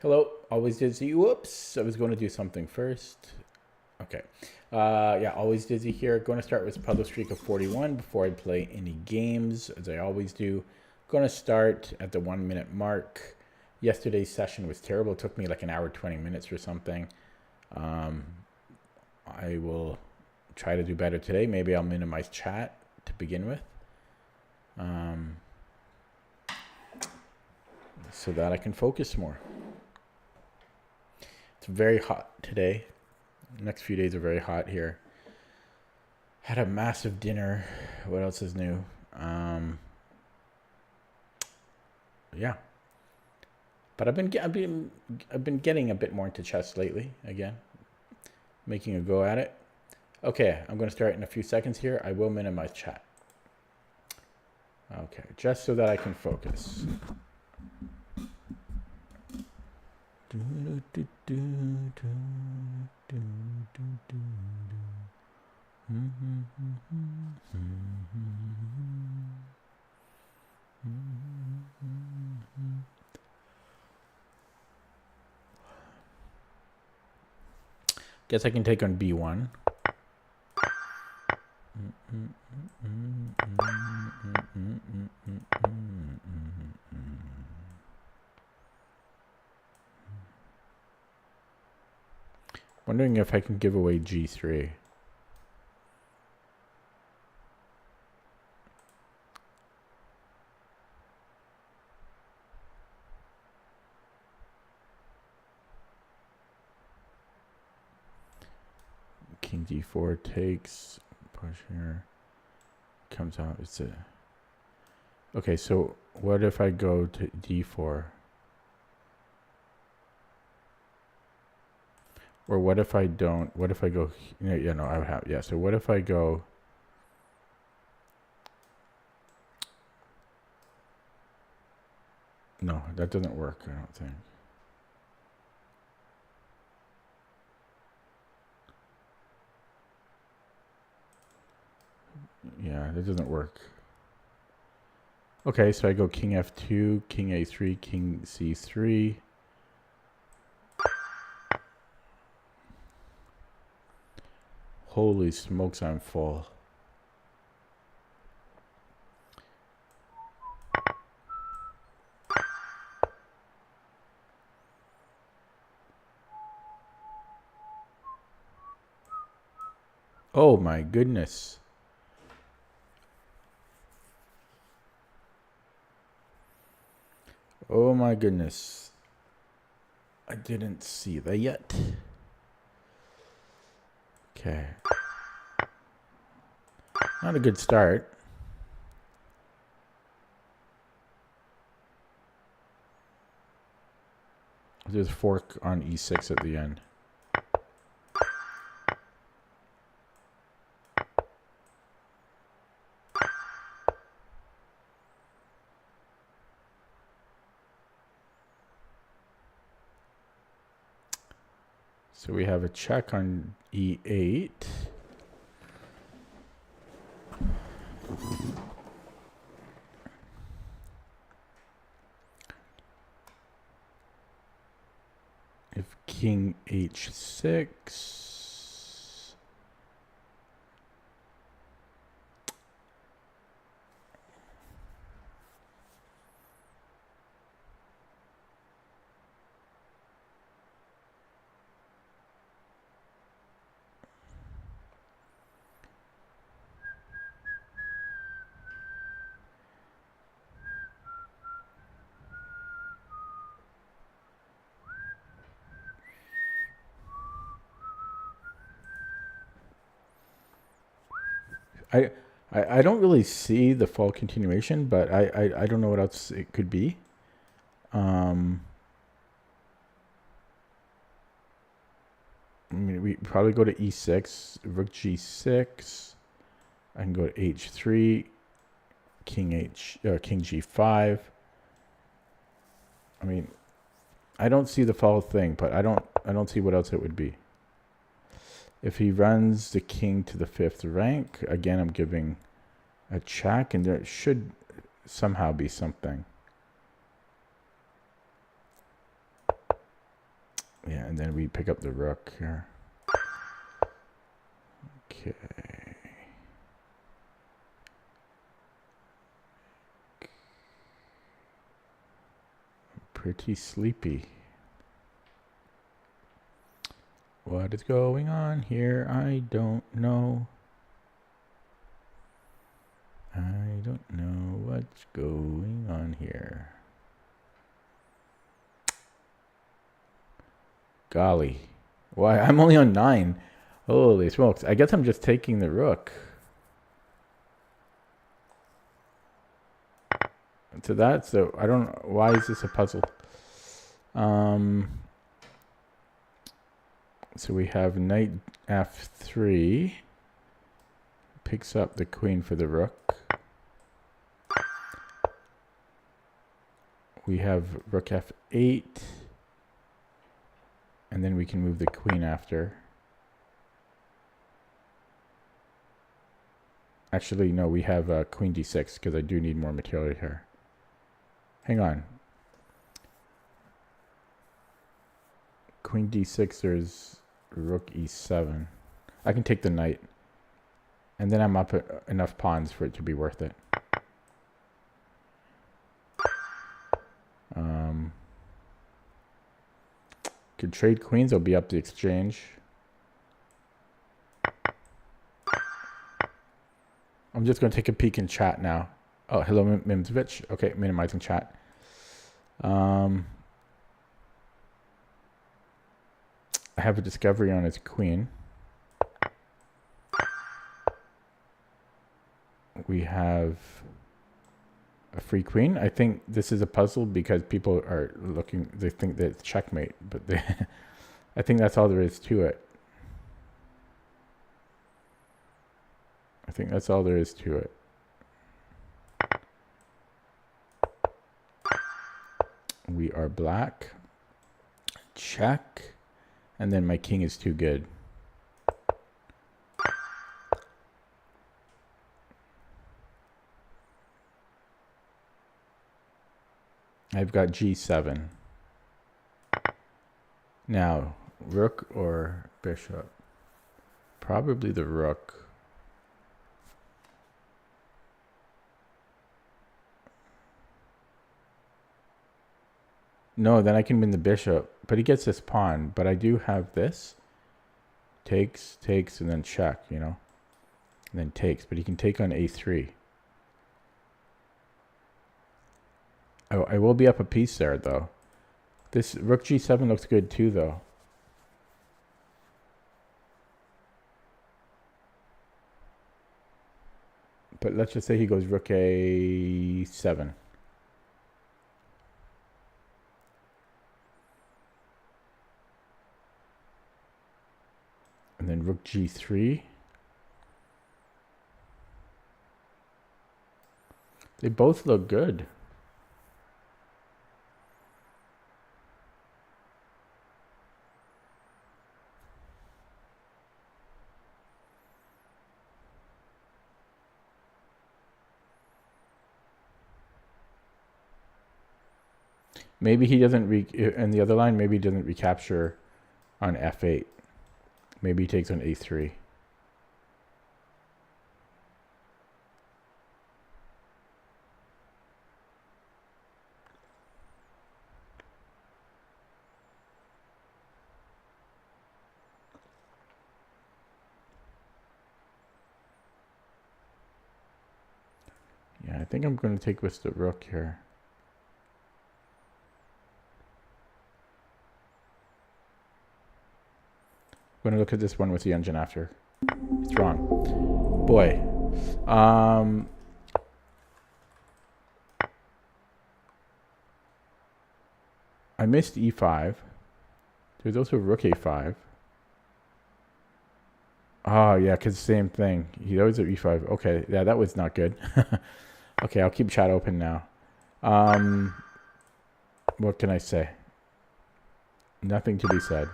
Hello, always dizzy. Whoops, I was going to do something first. Okay. Yeah, always dizzy here. Going to start with a public streak of 41 before I play any games, as I always do. Going to start at the 1 minute mark. Yesterday's session was terrible. It took me like an hour, 20 minutes or something. I will try to do better today. Maybe I'll minimize chat to begin with. So that I can focus more. It's very hot today. The next few days are very hot here. Had a massive dinner. What else is new? Yeah. But I've been getting a bit more into chess lately. Again, making a go at it. Okay, I'm going to start in a few seconds here. I will minimize chat. Okay, just so that I can focus. Guess I can take on B1. Wondering if I can give away G3. King D4 takes, push here, comes out. It's a. Okay, so what if I go to D4? Or what if I don't? What if I go? Yeah, no, I would have. Yeah, so what if I go? No, that doesn't work, I don't think. Yeah, that doesn't work. Okay, so I go King F2, King A3, King C3. Holy smokes, I'm full. Oh my goodness. Oh my goodness. I didn't see that yet. Okay. Not a good start. There's a fork on E6 at the end. So we have a check on E8. If King H6. I don't really see the fall continuation, but I don't know what else it could be. I mean, we probably go to E6, Rook G6. I can go to H3, King G5. I mean, I don't see the fall thing, but I don't see what else it would be. If he runs the king to the 5th rank, again, I'm giving a check, and there should somehow be something. Yeah, and then we pick up the rook here. Okay. Pretty sleepy. What is going on here? I don't know. I don't know what's going on here. Golly. Why? I'm only on 9. Holy smokes. I guess I'm just taking the rook. So that's so I don't know. Why is this a puzzle? So we have knight f3. Picks up the queen for the rook. We have rook f8. And then we can move the queen after. Actually, no, we have queen d6 because I do need more material here. Hang on. Queen d6, there's rook e7. I can take the knight. And then I'm up enough pawns for it to be worth it. Could trade queens, I'll be up the exchange. I'm just going to take a peek in chat now. Oh, hello, Mimsvich. Okay, minimizing chat. I have a discovery on his queen. We have a free queen. I think this is a puzzle because people are looking, they think that it's checkmate, but they I think that's all there is to it. I think that's all there is to it. We are black. Check. And then my king is too good. I've got g7. Now, rook or bishop? Probably the rook. No, then I can win the bishop. But he gets this pawn. But I do have this. Takes, takes, and then check, you know. And then takes. But he can take on a3. Oh, I will be up a piece there, though. This rook g7 looks good, too, though. But let's just say he goes rook a7. And then rook g3. They both look good. Maybe he doesn't, in the other line, maybe he doesn't recapture on f8. Maybe he takes on a3. Yeah, I think I'm going to take with the rook here. I'm going to look at this one with the engine after. It's wrong. Boy. I missed e5. There's also rook a5. Oh, yeah, because same thing. He always at e5. Okay, yeah, that was not good. Okay, I'll keep chat open now. What can I say? Nothing to be said.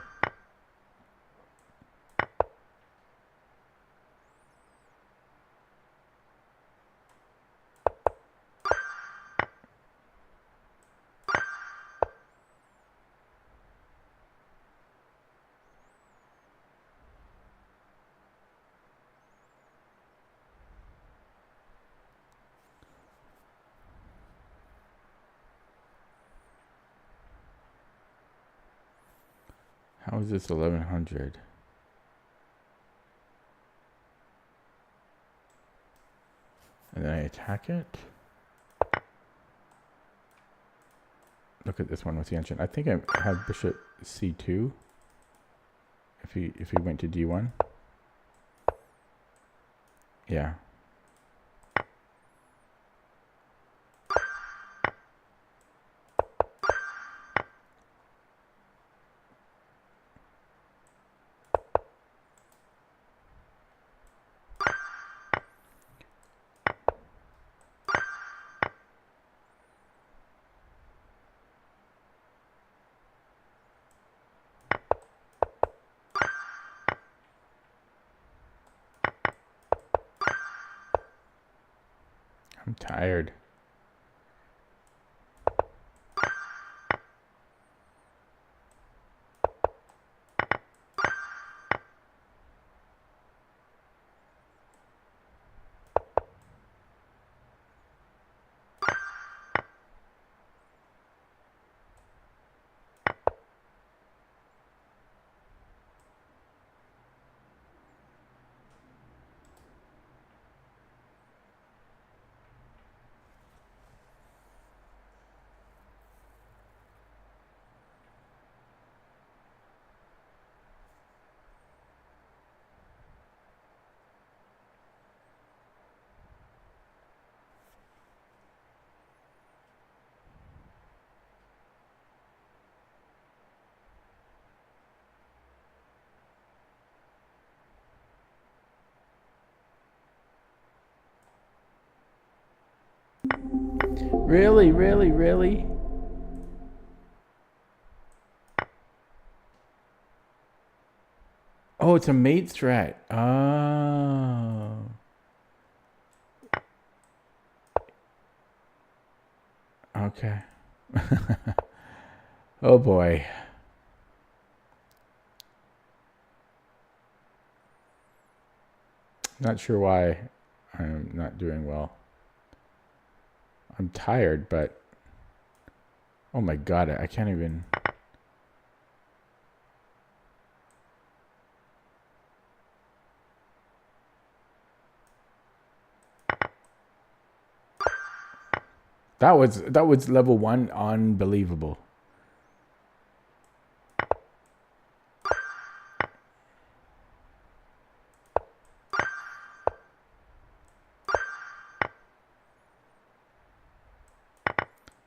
How is this 1100? And then I attack it. Look at this one with the engine. I think I have bishop c2. If he went to d1. Yeah. I'm tired. Really, really, really? Oh, it's a mate strat. Oh. Okay. Oh boy. Not sure why I'm not doing well. I'm tired, but oh my god, I can't even. That was level 1, unbelievable.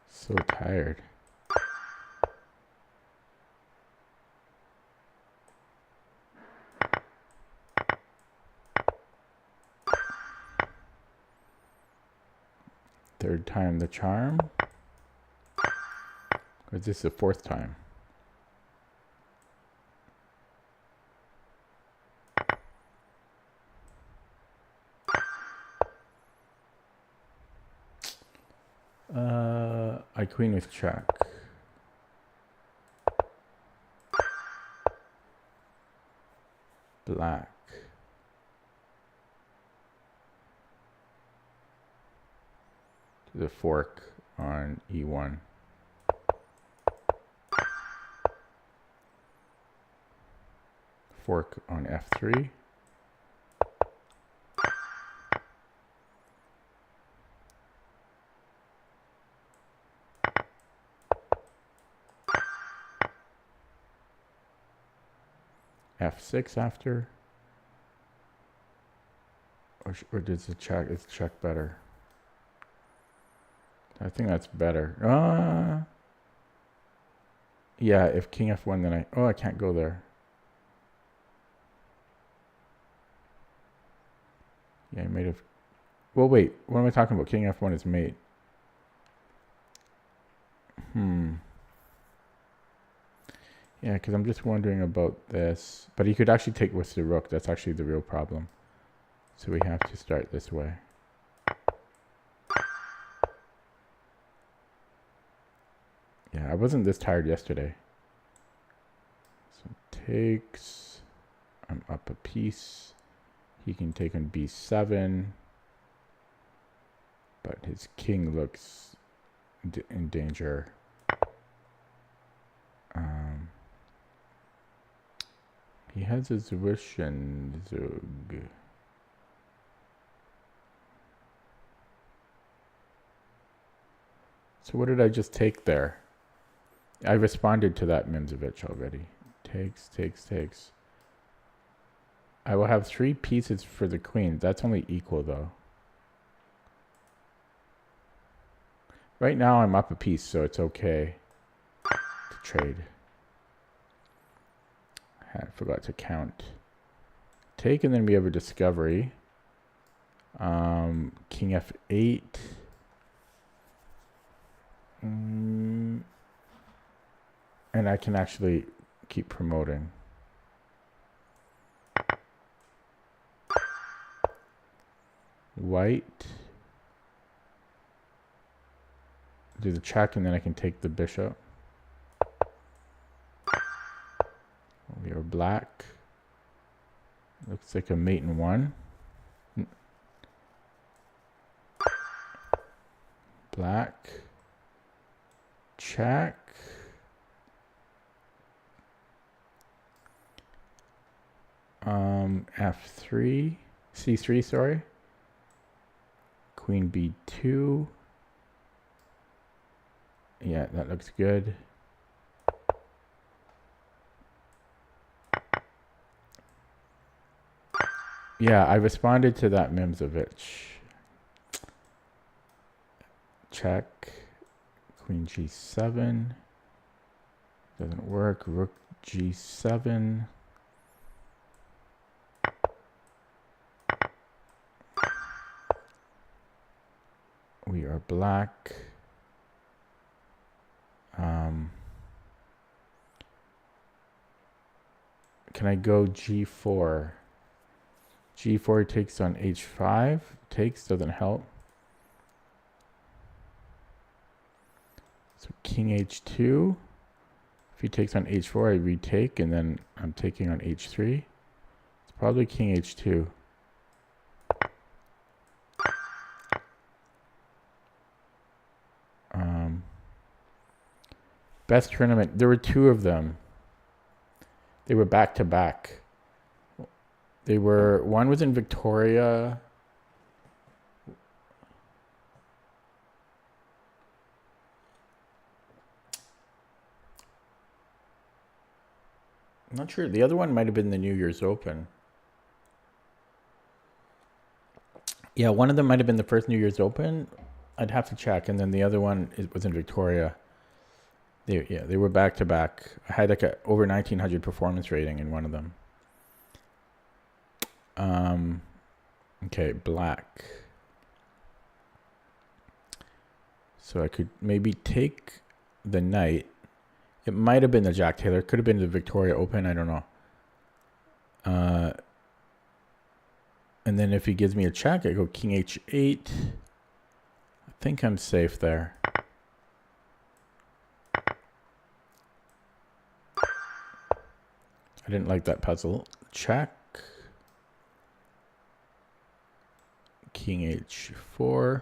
So tired. Third time the charm. Or is this the fourth time? I queen with check. Black. The fork on e1. Fork on f3. f6 after. Or does the check? Is check better? I think that's better. Yeah, if king f1, then I can't go there. Yeah, I made have. Well, wait. What am I talking about? King f1 is mate. Yeah, because I'm just wondering about this. But he could actually take with the rook. That's actually the real problem. So we have to start this way. Yeah, I wasn't this tired yesterday. So takes. I'm up a piece. He can take on b7. But his king looks in danger. He has his wish and Zug. So what did I just take there? I responded to that Mimzovich already. Takes, takes, takes. I will have 3 pieces for the queen. That's only equal though. Right now I'm up a piece, so it's okay to trade. I forgot to count. Take, and then we have a discovery. King F8. And I can actually keep promoting. White. Do the check, and then I can take the bishop. We are black. Looks like a mate in 1. Black. Check. F3. C3, sorry. Queen B2. Yeah, that looks good. Yeah, I responded to that Mimzovich. Check. Queen G7. Doesn't work. Rook G7. We are black. Can I go G4? G4 takes on H5. Takes, doesn't help. So King H2. If he takes on H4, I retake, and then I'm taking on H3. It's probably King H2. Best tournament. There were 2 of them. They were back to back. They were, one was in Victoria. I'm not sure. The other one might have been the New Year's Open. Yeah, one of them might have been the first New Year's Open. I'd have to check. And then the other one was in Victoria. They were back to back. I had like a over 1900 performance rating in one of them. Okay, black. So I could maybe take the knight. It might have been the Jack Taylor. Could have been the Victoria Open. I don't know. And then if he gives me a check, I go King H8. I think I'm safe there. I didn't like that puzzle. Check. King H4.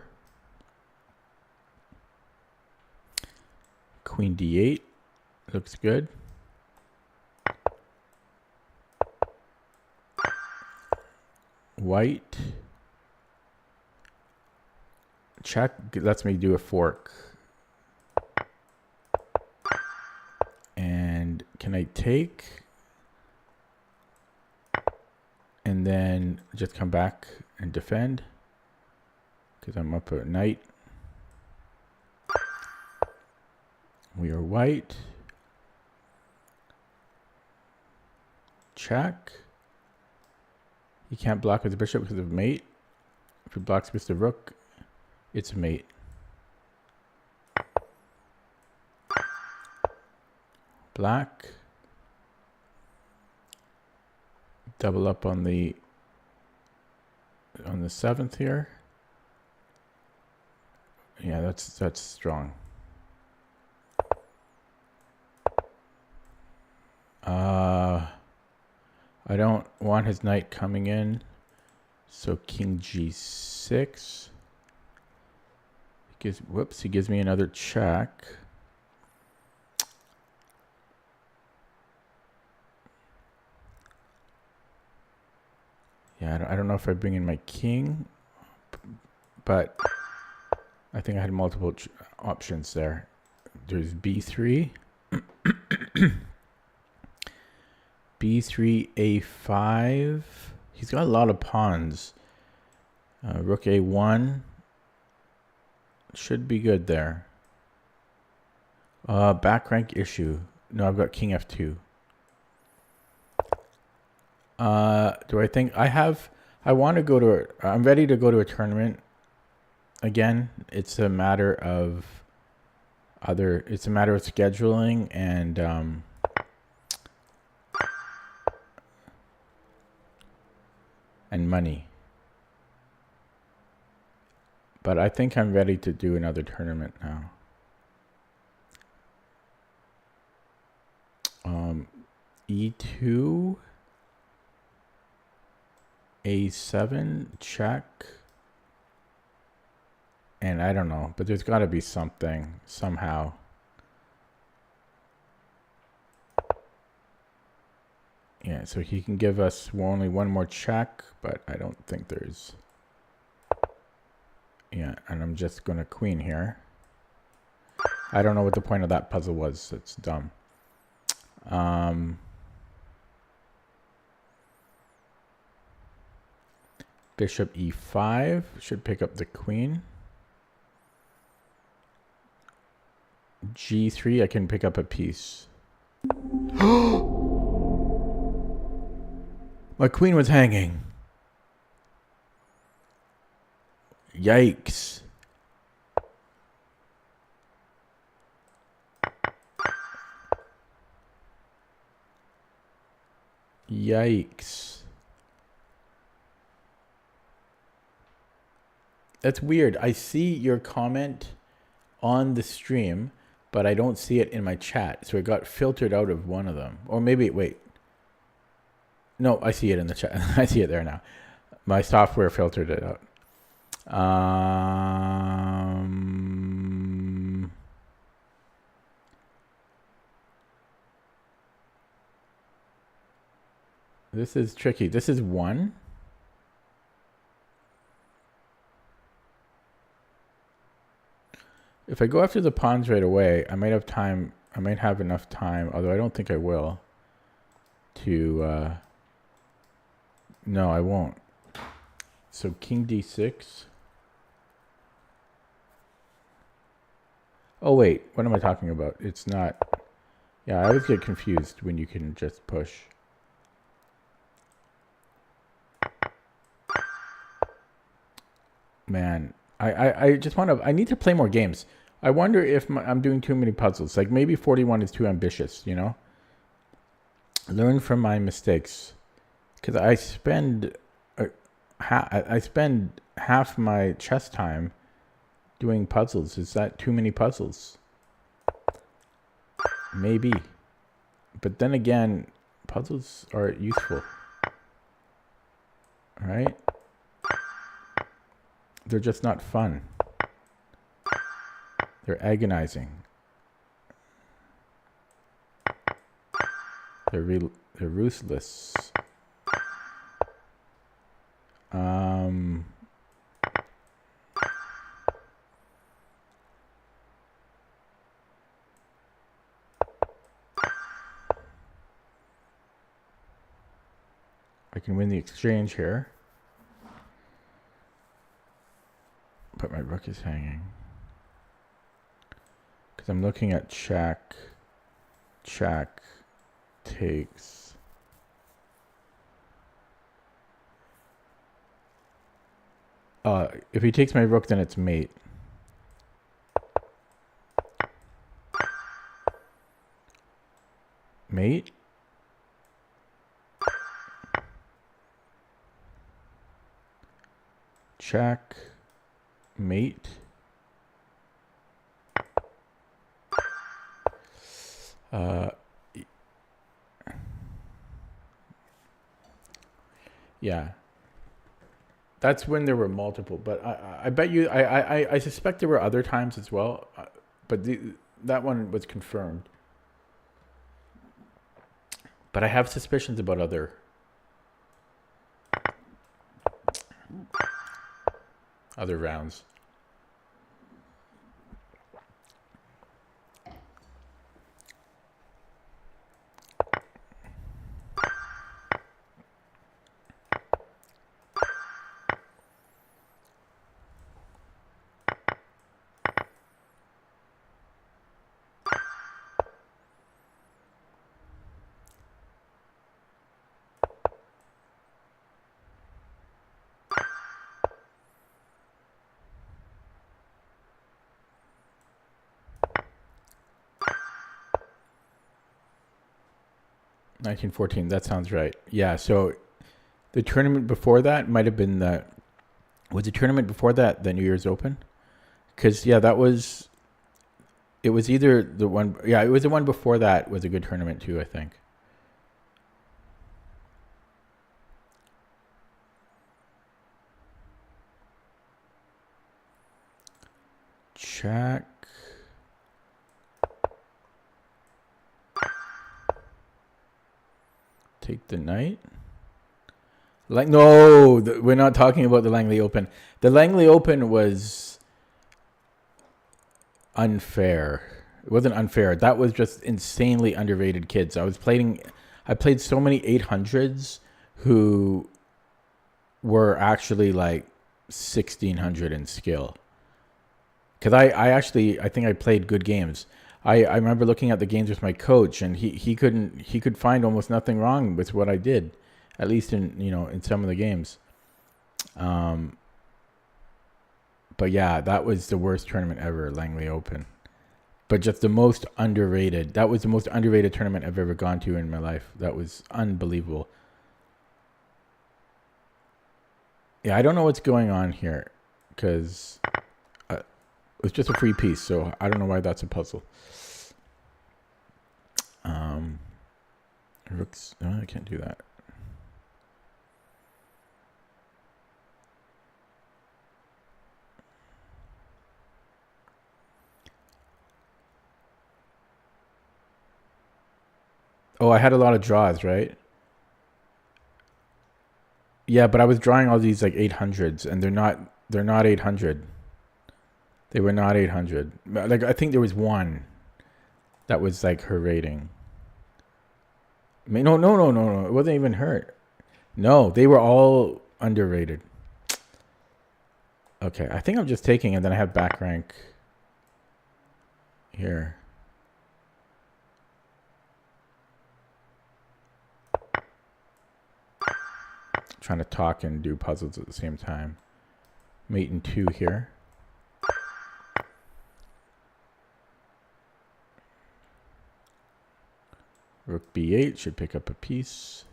Queen D8. Looks good. White. Check. Lets me do a fork. And can I take? And then just come back and defend. Because I'm up at knight. We are white. Check. He can't block with the bishop because of mate. If he blocks with the rook, it's a mate. Black. Double up on the 7th here. Yeah, that's strong. I don't want his knight coming in, so King G6. He gives me another check. Yeah, I don't know if I bring in my king, but I think I had multiple options there. There's b3, b3, a5. He's got a lot of pawns. Rook a1 should be good there. Back rank issue. No, I've got king f2. Do I think I want to go to I'm ready to go to a tournament again. It's a matter of scheduling and money. But I think I'm ready to do another tournament now. E2, A7, check. And I don't know, but there's got to be something, somehow. Yeah, so he can give us only one more check, but I don't think there's... Yeah, and I'm just going to queen here. I don't know what the point of that puzzle was. It's dumb. Bishop e5 should pick up the queen. G3, I can pick up a piece. My queen was hanging. Yikes. Yikes. That's weird. I see your comment on the stream, but I don't see it in my chat. So it got filtered out of one of them. Or maybe, wait. No, I see it in the chat. I see it there now. My software filtered it out. This is tricky. This is 1. If I go after the pawns right away, I might have time. I might have enough time, although I don't think I will, to... no, I won't. So king d6. Oh, wait. What am I talking about? It's not... Yeah, I always get confused when you can just push. Man, I just want to... I need to play more games. I wonder if I'm doing too many puzzles. Like, maybe 41 is too ambitious, you know? Learn from my mistakes. Because I spend... I spend half my chess time doing puzzles. Is that too many puzzles? Maybe. But then again, puzzles are useful. Right? They're just not fun. They're agonizing. They're ruthless. I can win the exchange here. But my rook is hanging. Because I'm looking at check, takes. If he takes my rook, then it's mate. Mate? Check. Mate. Yeah. That's when there were multiple, but I bet you, I suspect there were other times as well, but that one was confirmed. But I have suspicions about other. other rounds. $19.14. That sounds right. Yeah. So the tournament before that might have been the. Was the tournament before that the New Year's Open? Because yeah, that was. It was either the one. Yeah, it was the one before that was a good tournament too, I think. Check. Take the knight. Like no, we're not talking about the Langley Open. The Langley Open was unfair. It wasn't unfair. That was just insanely underrated kids. I played so many 800s who were actually like 1600 in skill. Because I think I played good games. I remember looking at the games with my coach, and he could find almost nothing wrong with what I did, at least in some of the games. But yeah, that was the worst tournament ever, Langley Open. But just the most underrated. That was the most underrated tournament I've ever gone to in my life. That was unbelievable. Yeah, I don't know what's going on here, because it was just a free piece, so I don't know why that's a puzzle. Rooks. No, I can't do that. Oh, I had a lot of draws, right? Yeah, but I was drawing all these like 800s, and they're not 800. They were not 800. Like I think there was one that was like her rating. I mean, no. It wasn't even her. No, they were all underrated. Okay, I think I'm just taking, and then I have back rank here. Trying to talk and do puzzles at the same time. Mate in 2 here. Rook b8 should pick up a piece.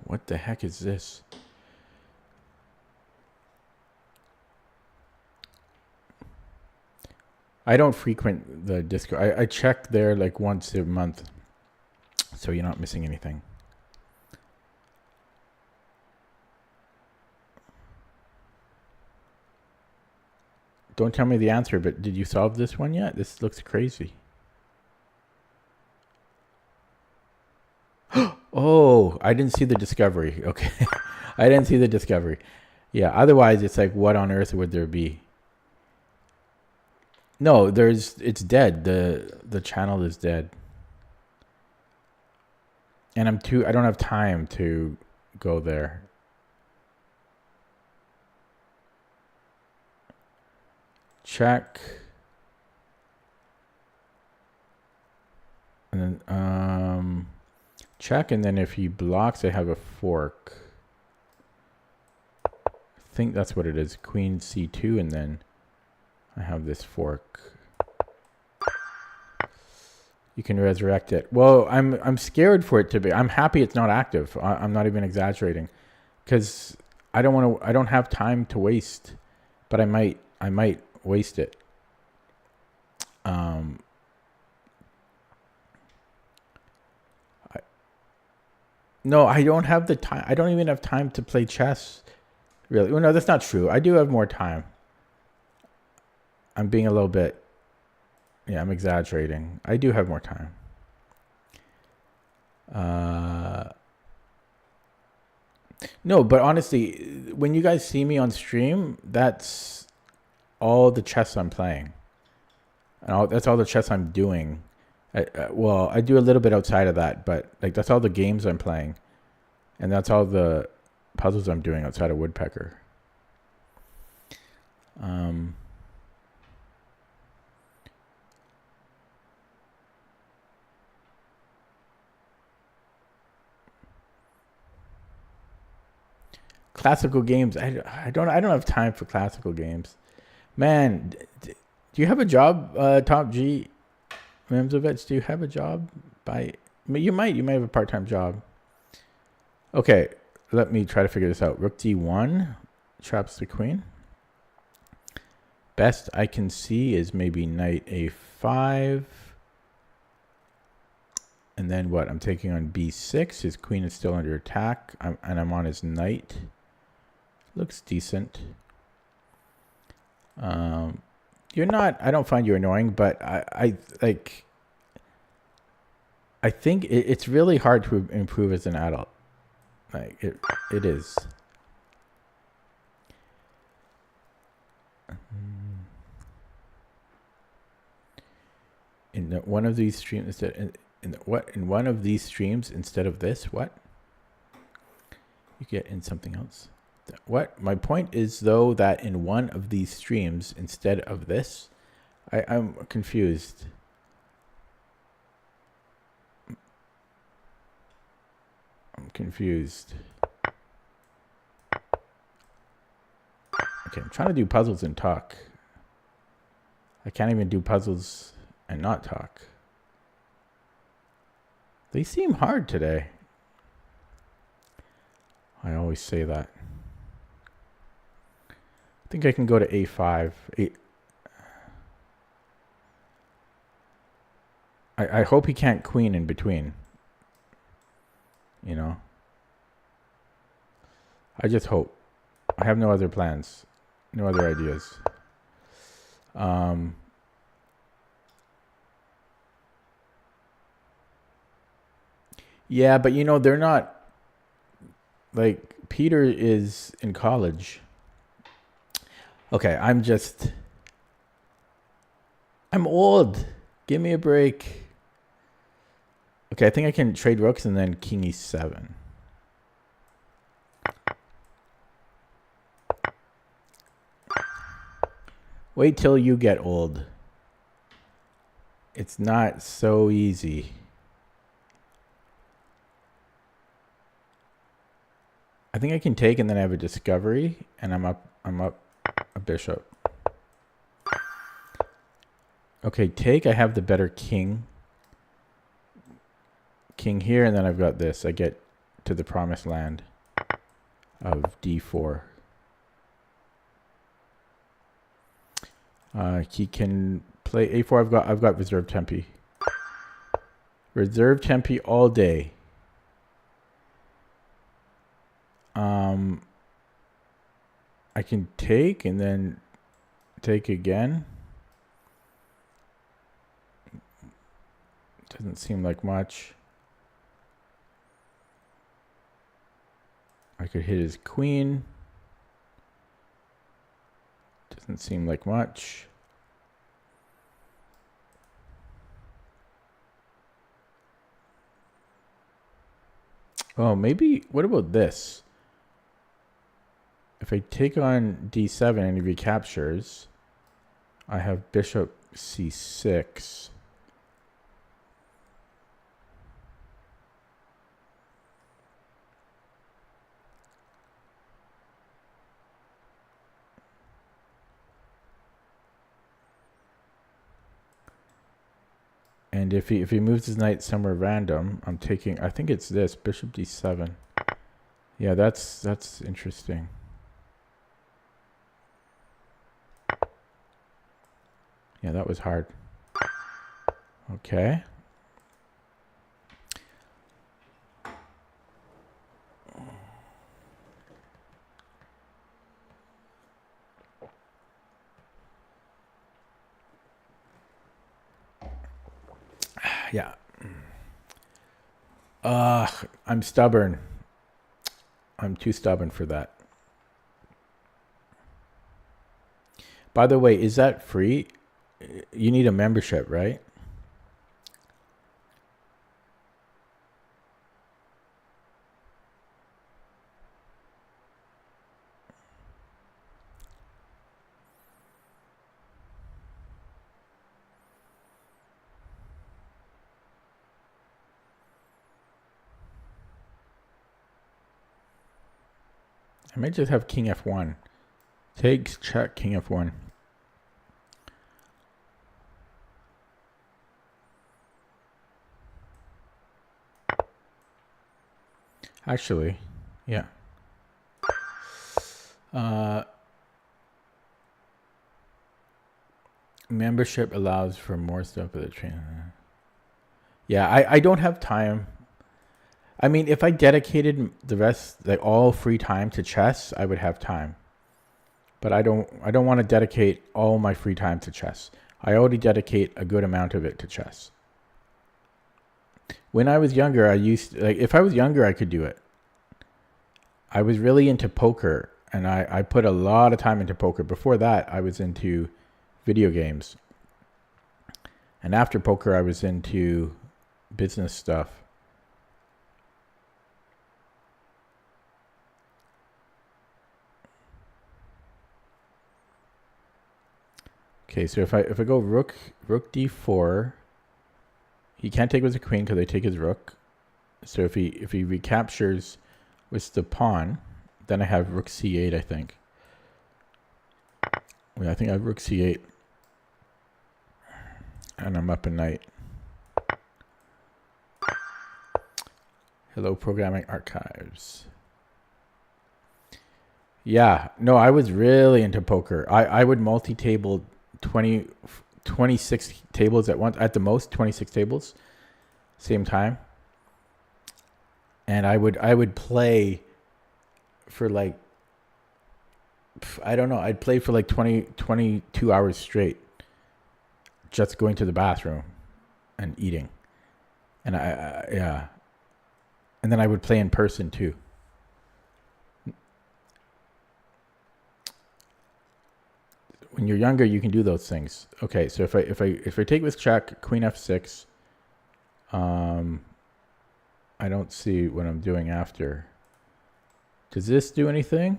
What the heck is this? I don't frequent the Discord. I check there like once a month, so you're not missing anything. Don't tell me the answer, but did you solve this one yet? This looks crazy. Oh, I didn't see the discovery. Okay. I didn't see the discovery. Yeah, otherwise it's like, what on earth would there be? No, it's dead. The channel is dead. And I don't have time to go there. Check. And then check, and then if he blocks, I have a fork. I think that's what it is. Queen c2, and then I have this fork. You can resurrect it. Well, I'm scared for it to be. I'm happy it's not active. I'm not even exaggerating, because I don't want to. I don't have time to waste, but I might waste it. No, I don't have the time. I don't even have time to play chess. Really? Well, no, that's not true. I do have more time. I'm being a little bit. Yeah, I'm exaggerating. I do have more time. No, but honestly, when you guys see me on stream, that's all the chess I'm playing. And that's all the chess I'm doing. Well, I do a little bit outside of that, but like that's all the games I'm playing. And that's all the puzzles I'm doing outside of Woodpecker. Classical games. I don't have time for classical games. Man, do you have a job, Top G Mimsovich? Do you have a job? You might have a part-time job. Okay, let me try to figure this out. Rook D1 traps the queen. Best I can see is maybe knight A5. And then what? I'm taking on B6. His queen is still under attack. And I'm on his knight. Looks decent. You're not. I don't find you annoying, but I think it's really hard to improve as an adult. Like it is. In one of these streams instead. In one of these streams instead of this, what? You get in something else. What? My point is, though, that in one of these streams instead of this, I'm confused. I'm confused. Okay, I'm trying to do puzzles and talk. I can't even do puzzles and not talk. They seem hard today. I always say that. I think I can go to A5. I hope he can't queen in between. You know? I just hope. I have no other plans. No other ideas. Yeah, but you know, they're not... Like, Peter is in college. Okay, I'm old. Give me a break. Okay, I think I can trade rooks and then king e7. Wait till you get old. It's not so easy. I think I can take and then I have a discovery and I'm up a bishop. Okay, take, I have the better king. King here, and then I've got this. I get to the promised land of d4. He can play a4. I've got reserve tempi. Reserve tempi all day. I can take and then take again. Doesn't seem like much. I could hit his queen. Doesn't seem like much. Oh, maybe, what about this? If I take on d7 and he recaptures, I have bishop c6. And if he moves his knight somewhere random, I'm taking, I think it's this, bishop d7. Yeah, that's interesting. Yeah, that was hard. Okay. Yeah. I'm stubborn. I'm too stubborn for that. By the way, is that free? You need a membership, right? I might just have King F1. Take check King F1. Actually, yeah. Membership allows for more stuff at the train. Yeah, I don't have time. I mean, if I dedicated the rest, like all free time to chess, I would have time. But I don't want to dedicate all my free time to chess. I already dedicate a good amount of it to chess. When I was younger, if I was younger, I could do it. I was really into poker, and I put a lot of time into poker. Before that, I was into video games. And after poker, I was into business stuff. Okay, so if I go rook d4, he can't take with the queen because I take his rook. So if he recaptures with the pawn, then I have rook c8, I think. Yeah, I think I have rook c8. And I'm up a knight. Hello, Programming Archives. Yeah, no, I was really into poker. I would multi-table 26 tables at once, at the most 26 tables, same time. And I would play for like, I don't know, I'd play for like 22 hours straight, just going to the bathroom and eating. And yeah. And then I would play in person too. When you're younger, you can do those things. Okay, so if I take with check, queen f6, I don't see what I'm doing after. Does this do anything?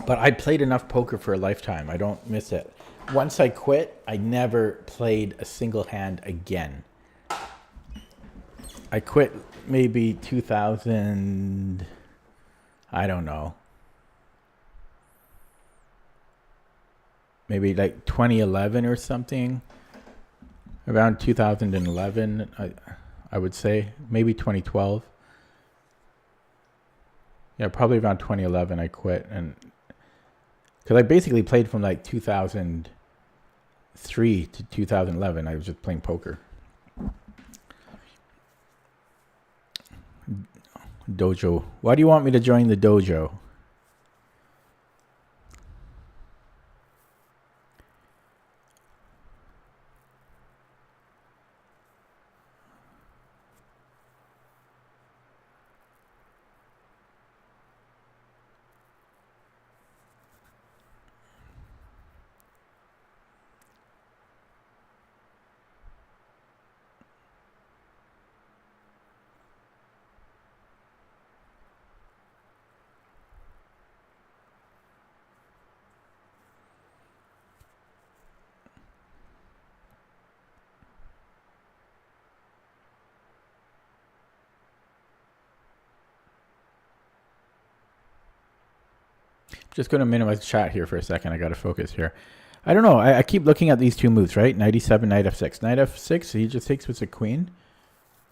But I played enough poker for a lifetime. I don't miss it. Once I quit, I never played a single hand again. I quit maybe 2000, I don't know. Maybe like 2011 or something. Around 2011, I would say. Maybe 2012. Yeah, probably around 2011 I quit. And because I basically played from like 2003 to 2011. I was just playing poker. Dojo. Why do you want me to join the dojo? Just going to minimize chat here for a second. I got to focus here. I don't know. I keep looking at these two moves, right? Knight e7, knight f6. Knight f6, he just takes with the queen.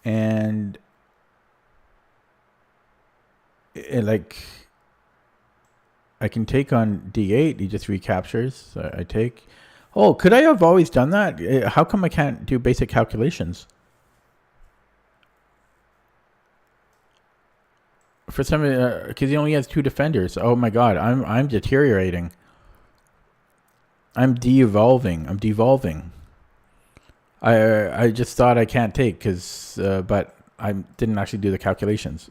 And like, I can take on d8. He just recaptures. So I take. Oh, could I have always done that? How come I can't do basic calculations? For some, because he only has 2 defenders. Oh my God, I'm deteriorating. I'm de-evolving. I'm devolving. I just thought I can't take because, but I didn't actually do the calculations.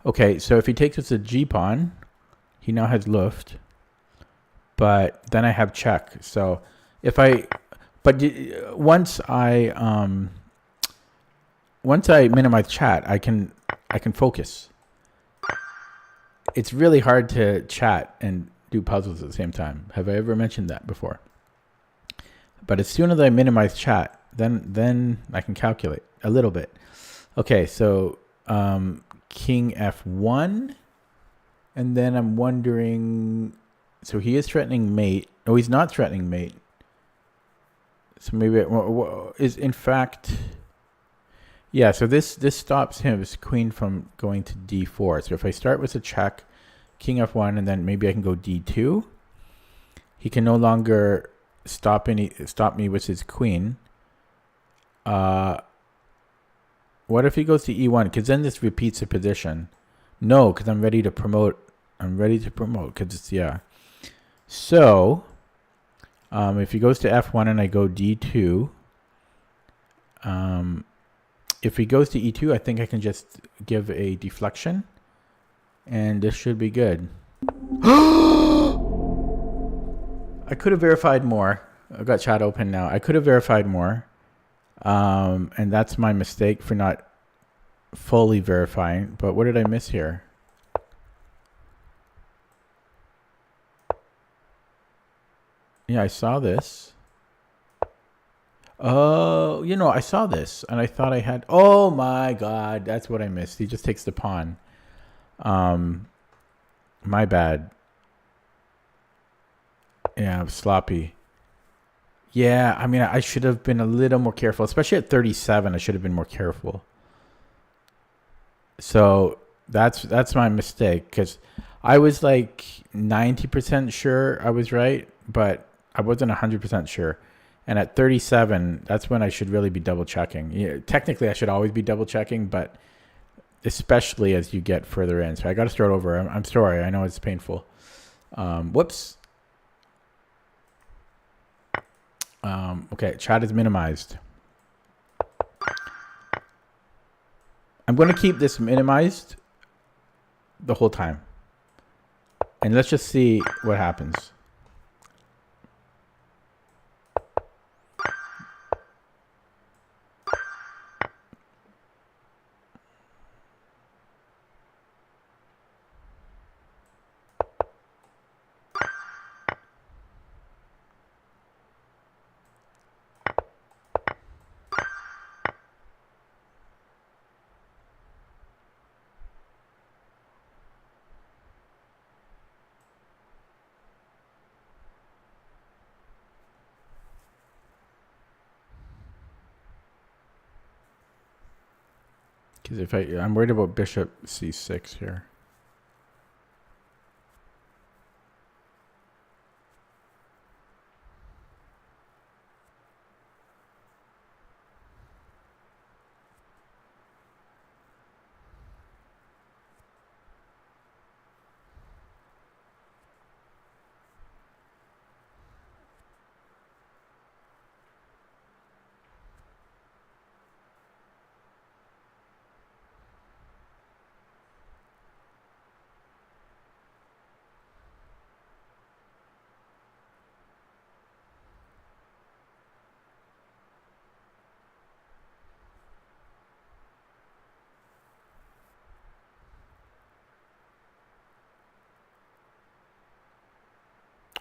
Okay, so if he takes with the G pawn, he now has Luft. But then I have check. So if I, but once I minimize chat, I can focus. It's really hard to chat and do puzzles at the same time. Have I ever mentioned that before? But as soon as I minimize chat, then I can calculate a little bit. Okay, so King F1, and then I'm wondering. So he is threatening mate. Oh, he's not threatening mate. So maybe it is in fact. Yeah, so this stops his queen from going to d4. So if I start with a check, King f1, and then maybe I can go d2. He can no longer stop me with his queen. What if he goes to e1? Because then this repeats the position. No, because I'm ready to promote. Because it's, yeah. So if he goes to f1 and I go d2, if he goes to e2, I think I can just give a deflection, and this should be good. I could have verified more. I've got chat open now. I could have verified more, and that's my mistake for not fully verifying. But what did I miss here? Yeah, I saw this. Oh, I saw this, and I thought I had. Oh my God, that's what I missed. He just takes the pawn. My bad. Yeah, I'm sloppy. Yeah, I mean, I should have been a little more careful, especially at 37. I should have been more careful. So that's my mistake, because I was like 90% sure I was right, but I wasn't 100% sure. And at 37, that's when I should really be double checking. Technically, I should always be double checking, but especially as you get further in. So I got to start over. I'm sorry. I know it's painful. Whoops. Okay, chat is minimized. I'm going to keep this minimized the whole time. And let's just see what happens. Because I'm worried about bishop c6 here.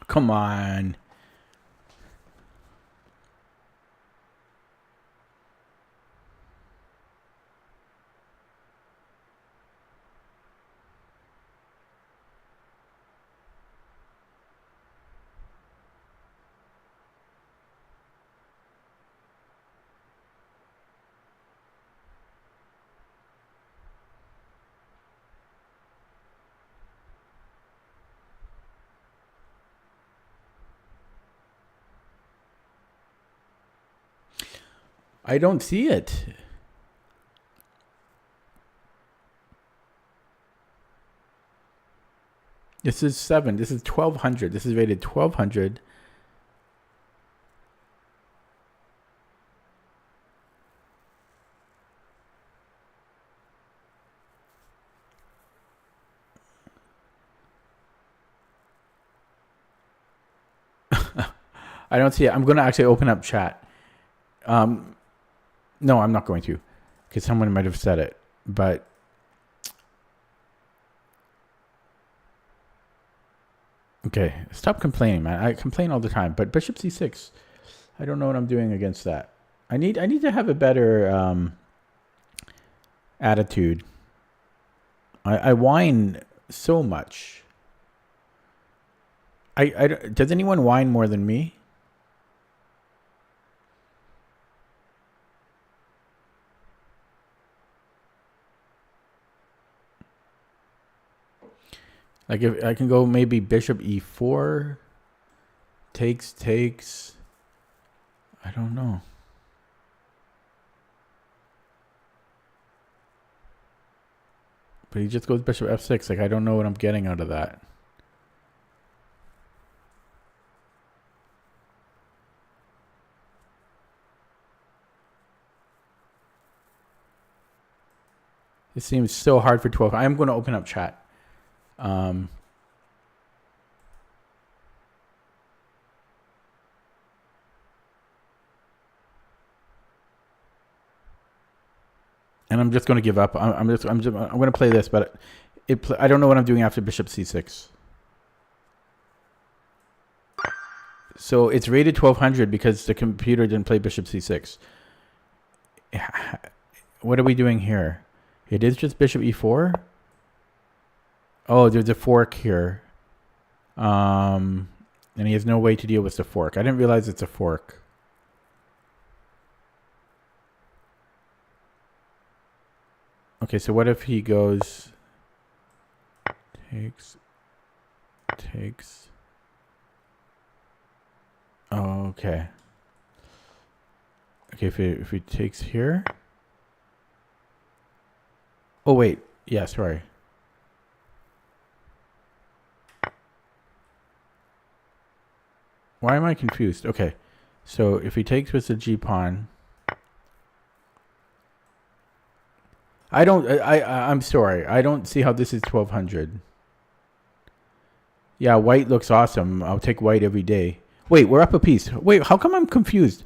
Come on. I don't see it. This is 7. This is 1200. This is rated 1200. I don't see it. I'm going to actually open up chat. No, I'm not going to, because someone might have said it. But okay, stop complaining, man. I complain all the time. But bishop c6, I don't know what I'm doing against that. I need to have a better attitude. I whine so much. Does anyone whine more than me? Like if I can go maybe bishop e4, takes. I don't know. But he just goes bishop f6. Like I don't know what I'm getting out of that. It seems so hard for 12. I am going to open up chat. And I'm just going to give up. I'm going to play this, but I don't know what I'm doing after bishop c6. So it's rated 1200 because the computer didn't play bishop c6. What are we doing here? It is just bishop e4. Oh, there's a fork here. And he has no way to deal with the fork. I didn't realize it's a fork. Okay, so what if he goes takes. Oh, okay. Okay, if he takes here. Oh wait, yeah, sorry. Why am I confused? Okay, so if he takes with the G pawn, I'm sorry, I don't see how this is 1200. Yeah, white looks awesome. I'll take white every day. Wait, we're up a piece. Wait, how come I'm confused?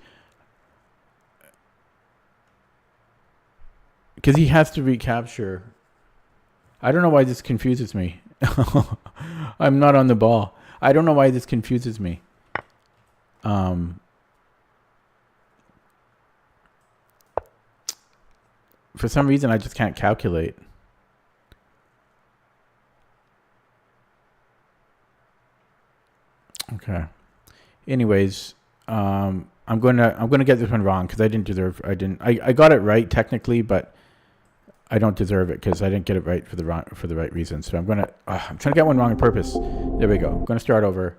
Because he has to recapture. I don't know why this confuses me. I'm not on the ball. I don't know why this confuses me. For some reason, I just can't calculate. Okay. Anyways, I'm gonna get this one wrong because I got it right technically, but I don't deserve it because I didn't get it right for the right reason. So I'm trying to get one wrong on purpose. There we go. I'm gonna start over,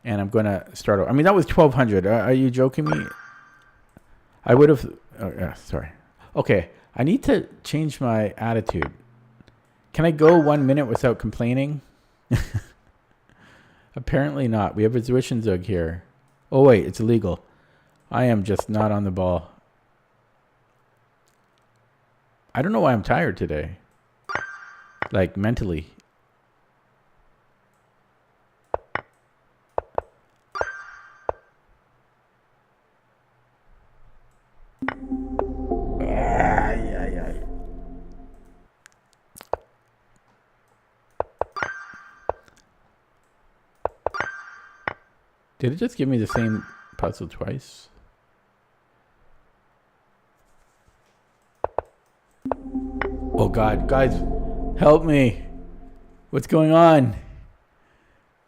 and I'm gonna start over. I mean, that was 1200. Are you joking me? I would have. Oh yeah, sorry. Okay, I need to change my attitude. Can I go 1 minute without complaining? Apparently not. We have a Zwischenzug here. Oh wait, it's illegal. I am just not on the ball. I don't know why I'm tired today. Like mentally. Did it just give me the same puzzle twice? Oh God, guys, help me. What's going on?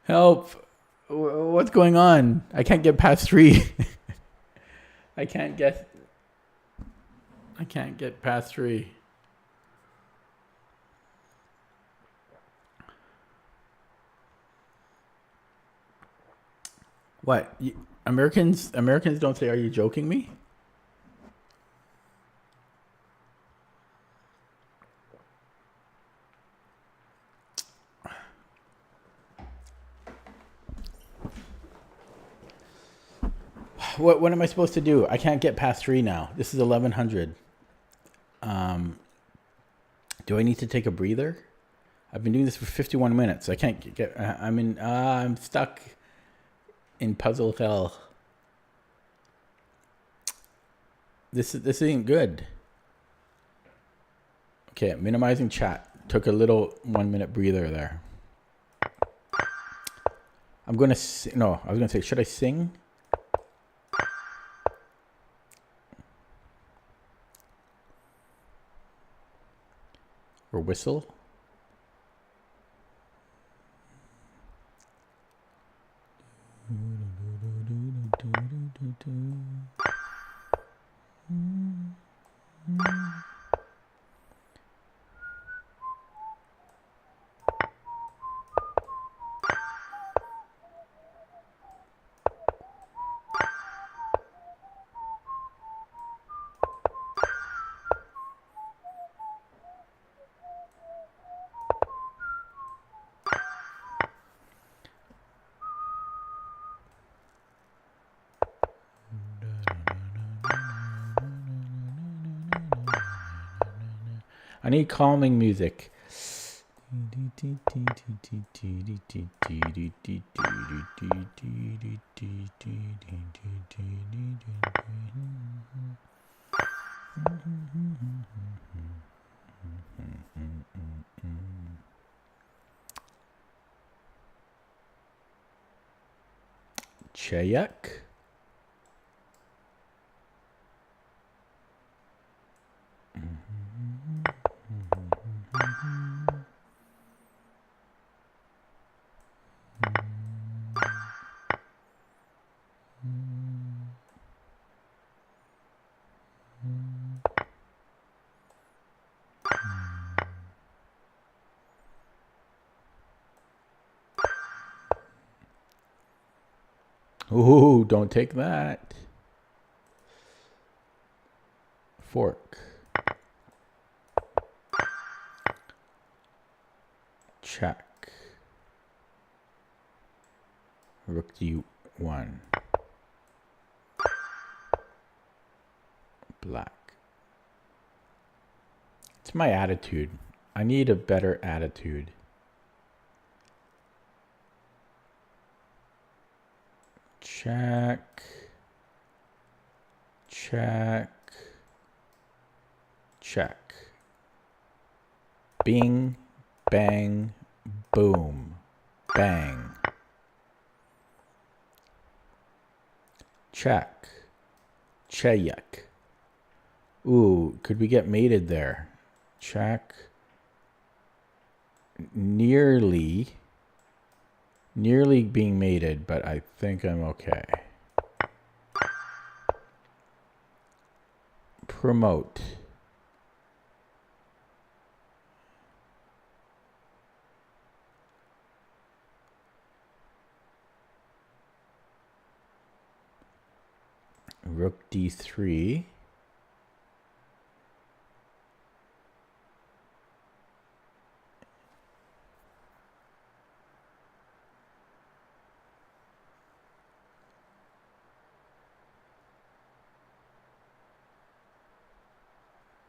Help. What's going on? I can't get past 3. I can't get past 3. What? Americans don't say, "Are you joking me?" What am I supposed to do? I can't get past 3 now. This is 1100. Do I need to take a breather? I've been doing this for 51 minutes. I can't get. I'm stuck in puzzle hell. This ain't good. Okay, minimizing chat. Took a little 1 minute breather there. I'm gonna no. I was gonna say, should I sing? Or whistle? I need calming music. Chayak. Ooh, don't take that. Fork. Check. Rook D1. Black. It's my attitude. I need a better attitude. Check. Check. Check. Bing, bang, boom, bang. Check. Chayak. Ooh, could we get mated there? Check. Nearly being mated, but I think I'm okay. Promote. Rook D3.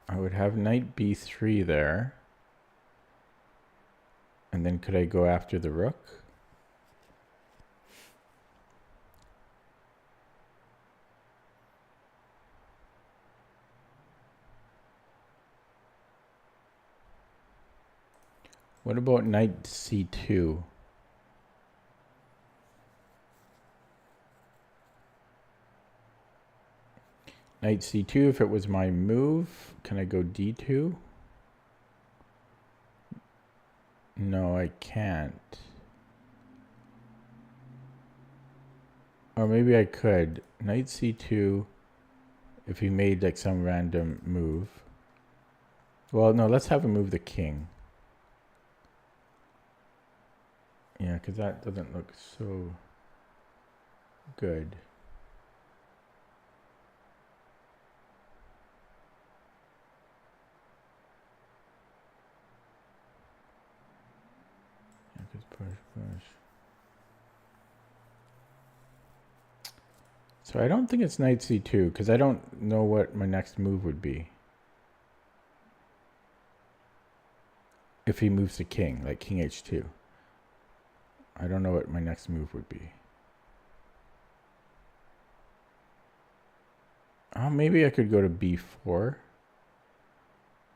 I would have knight B3 there. And then could I go after the rook? What about knight C2? Knight C2, if it was my move, can I go D2? No, I can't. Or maybe I could. Knight C2, if he made like some random move. Well, no, let's have him move the king. Yeah, because that doesn't look so good. Yeah, push. So I don't think it's knight c2 because I don't know what my next move would be. If he moves the king, like king h2. I don't know what my next move would be. Oh, maybe I could go to b4.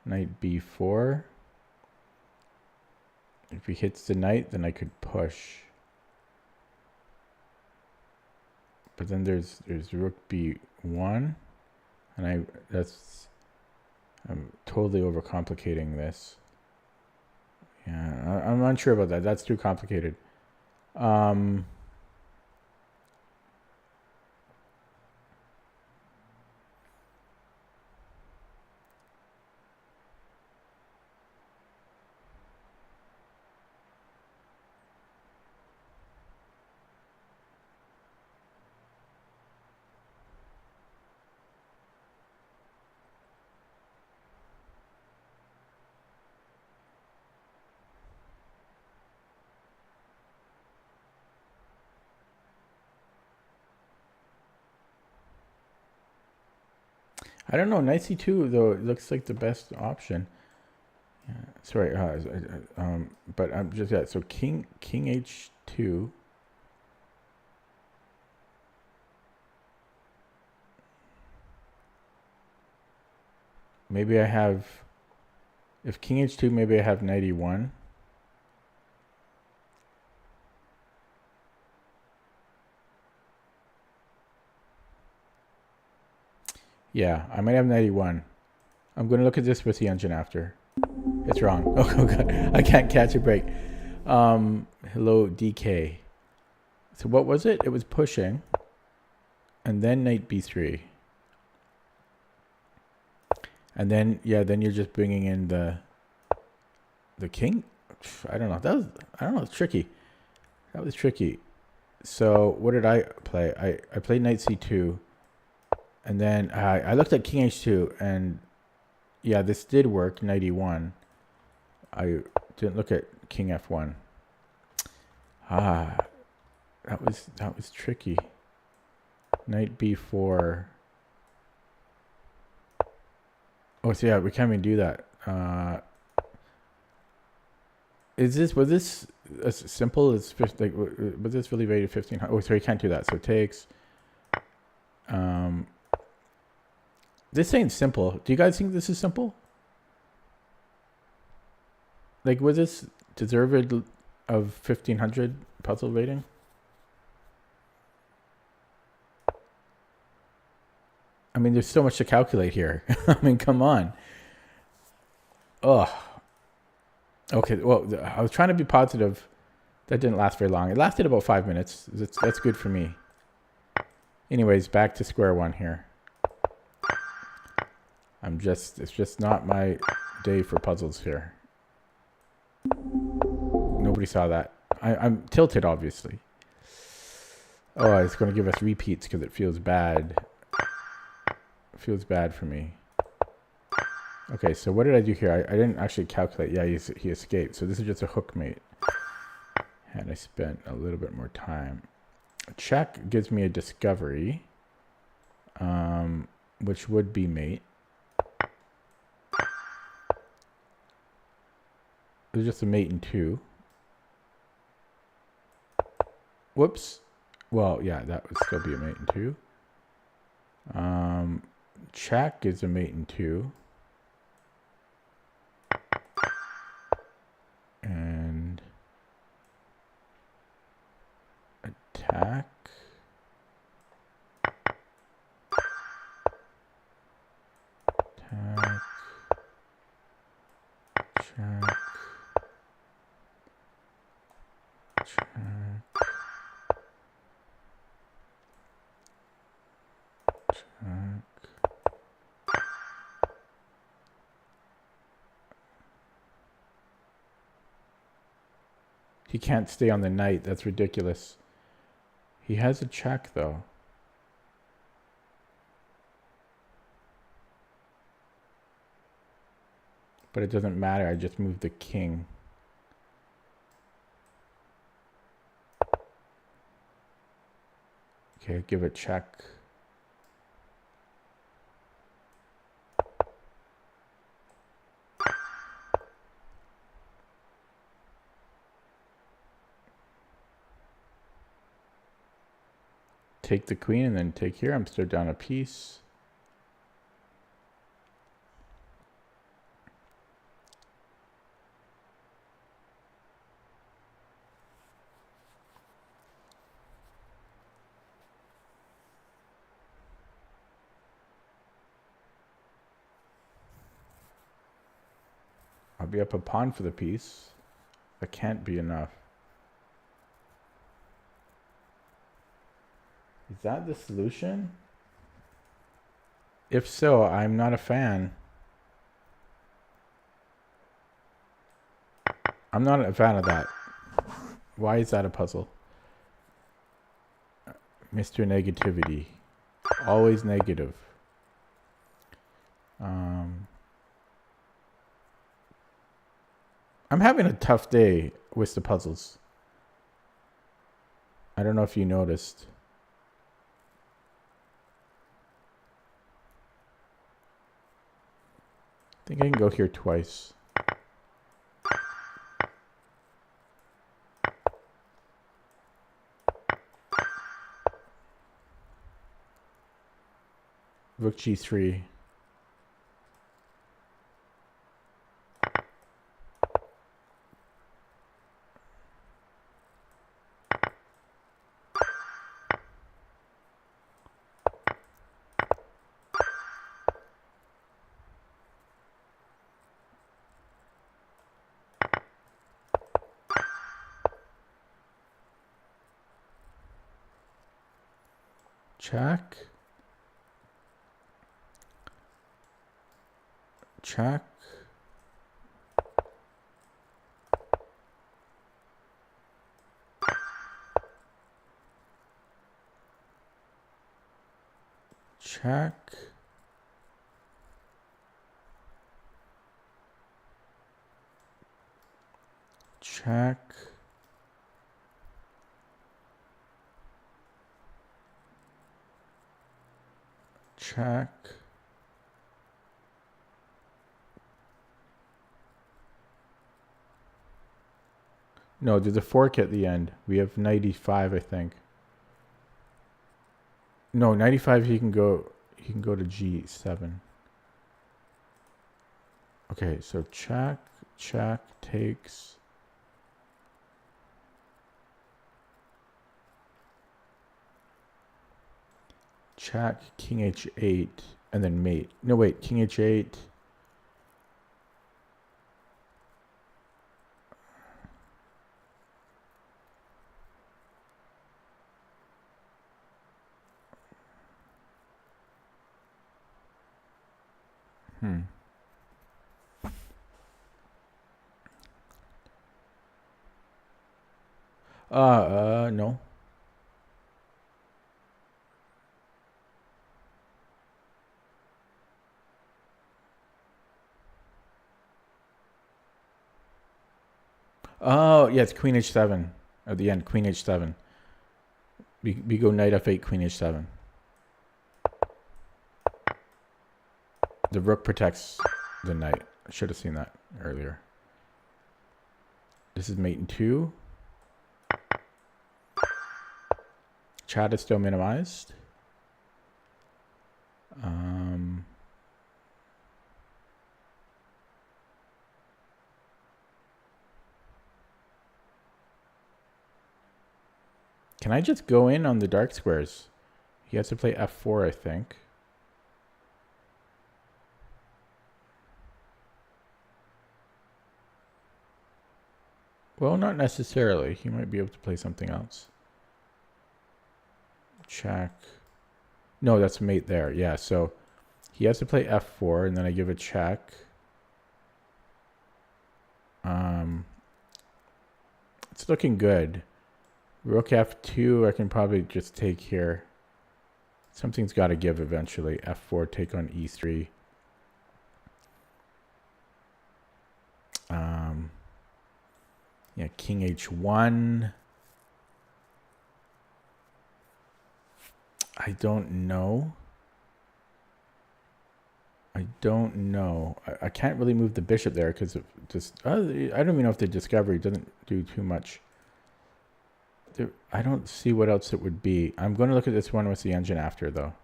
Knight b4. If he hits the knight, then I could push. But then there's rook b1, and I'm totally overcomplicating this. Yeah, I'm unsure about that. That's too complicated. I don't know. Knight c2 though, it looks like the best option. Yeah, sorry. But I'm just so king h2. Maybe I have. If king h2, maybe I have knight e1. Yeah, I might have knight e1. I'm going to look at this with the engine after. It's wrong. Oh god, I can't catch a break. Hello DK. So what was it? It was pushing, and then knight b3, and then then you're just bringing in the king. I don't know. It's tricky. That was tricky. So what did I play? I played knight c2, and then I looked at king h2, and yeah, this did work. Knight e1. I didn't look at king f1. That was tricky. Knight b4. Oh, so yeah, we can't even do that. Was this as simple as like was this really rated 1500? Oh, sorry, you can't do that. So it takes. This ain't simple. Do you guys think this is simple? Like, was this deserved of 1500 puzzle rating? I mean, there's so much to calculate here. I mean, come on. Ugh. Okay, well, I was trying to be positive. That didn't last very long. It lasted about 5 minutes. That's good for me. Anyways, back to square one here. It's just not my day for puzzles here. Nobody saw that. I'm tilted, obviously. Oh, it's going to give us repeats because it feels bad. It feels bad for me. Okay, so what did I do here? I didn't actually calculate. Yeah, he escaped. So this is just a hook mate. And I spent a little bit more time. A check gives me a discovery, which would be mate. It was just a mate in 2. Whoops. Well, yeah, that would still be a mate in 2. Check is a mate in 2. And attack. Attack. Check. Check. Check. He can't stay on the knight. That's ridiculous. He has a check, though. But it doesn't matter. I just moved the king. Okay, give a check. take the queen and then take here. I'm still down a piece. I'll be up a pawn for the piece. That can't be enough. Is that the solution? If so, I'm not a fan. I'm not a fan of that. Why is that a puzzle? Mr. Negativity. Always negative. I'm having a tough day with the puzzles. I don't know if you noticed. I think I can go here twice. Rook g3. Check. Check. Check. Check. Check. No, there's a fork at the end. We have 95, I think. No, 95 he can go to G7. Okay, so check, check, takes. Check, king h8, and then mate. No, wait, king h8. No. Oh, yeah, it's queen h7 at the end. Queen h7. We go knight f8, queen h7. The rook protects the knight. I should have seen that earlier. This is mate in 2. Chat is still minimized. Can I just go in on the dark squares? He has to play f4, I think. Well, not necessarily. He might be able to play something else. Check. No, that's mate there. Yeah, so he has to play f4, and then I give a check. It's looking good. Rook f2, I can probably just take here. Something's got to give eventually. f4, take on e3. Yeah, king h1. I don't know. I can't really move the bishop there because of just I don't even know if the discovery doesn't do too much. I don't see what else it would be. I'm going to look at this one with the engine after, though.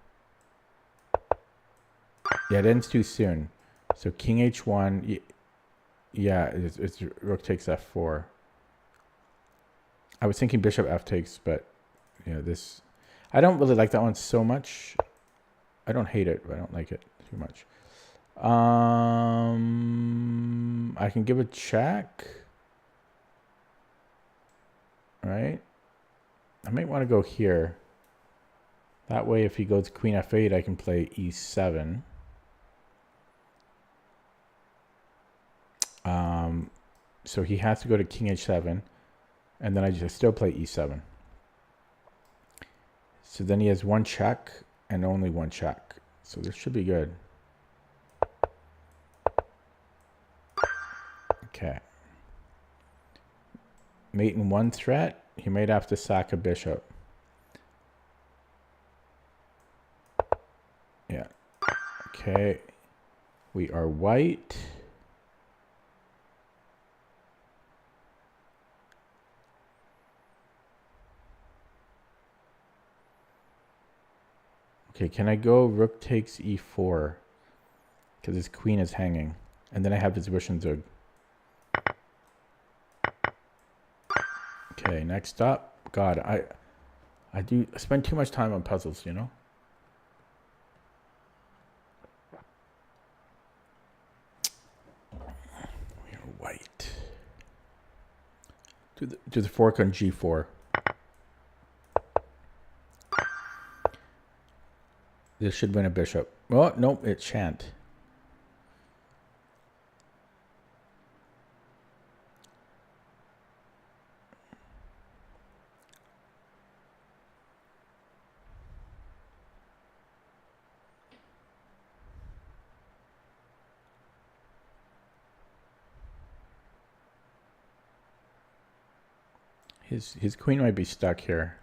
Yeah, it ends too soon. So king h1. Yeah, it's rook takes f4. I was thinking bishop f takes, but this. I don't really like that one so much. I don't hate it, but I don't like it too much. I can give a check. Right? I might want to go here. That way, if he goes queen f8, I can play e7. So he has to go to king h7, and then I just still play e7. So then he has one check and only one check. So this should be good. Okay. Mate in one threat. He might have to sack a bishop. Yeah. Okay. We are white. Okay, can I go rook takes e4? Because his queen is hanging. And then I have his Zug. Okay, next up. God, I spend too much time on puzzles, We are white. Do the fork on g4. This should win a bishop. Oh, nope, it shan't. His queen might be stuck here.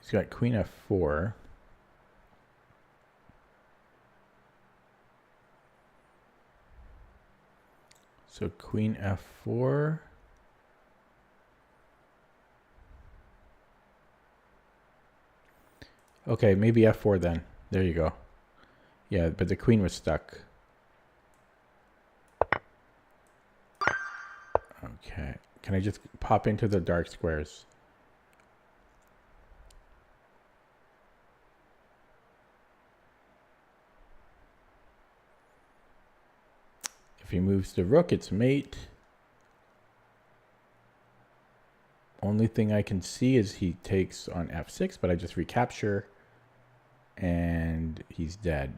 He's got queen f4. So queen f4. Okay, maybe f4 then. There you go. Yeah, but the queen was stuck. Okay. Can I just pop into the dark squares? If he moves the rook, it's mate. Only thing I can see is he takes on f6, but I just recapture. And he's dead.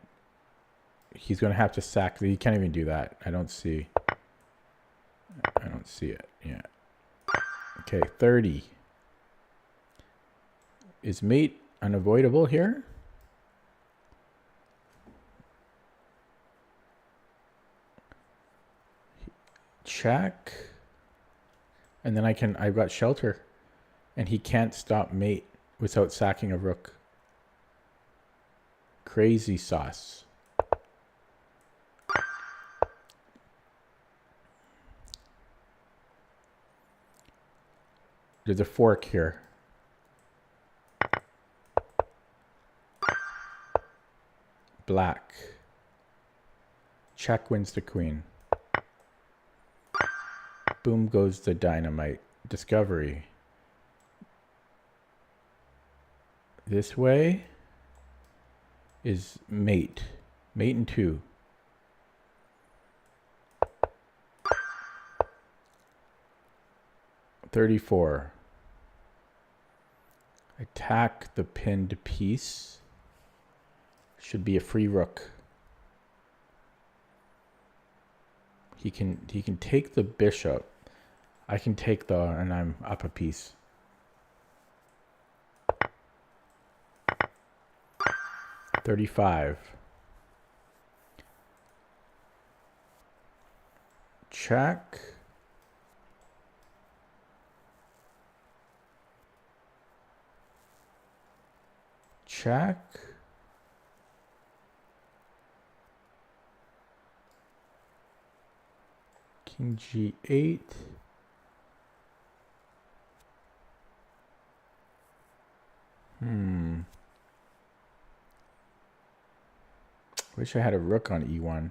He's going to have to sack. He can't even do that. I don't see it. Yeah. Okay, 30. Is mate unavoidable here? Check. And then I've got shelter. And he can't stop mate without sacking a rook. Crazy sauce. There's a fork here. Black. Check wins the queen. Boom goes the dynamite. Discovery. This way is mate. Mate in 2. $34. Attack the pinned piece. Should be a free rook. He can take the bishop. I can take and I'm up a piece. $35. Check. Check. King g8. Wish I had a rook on e1.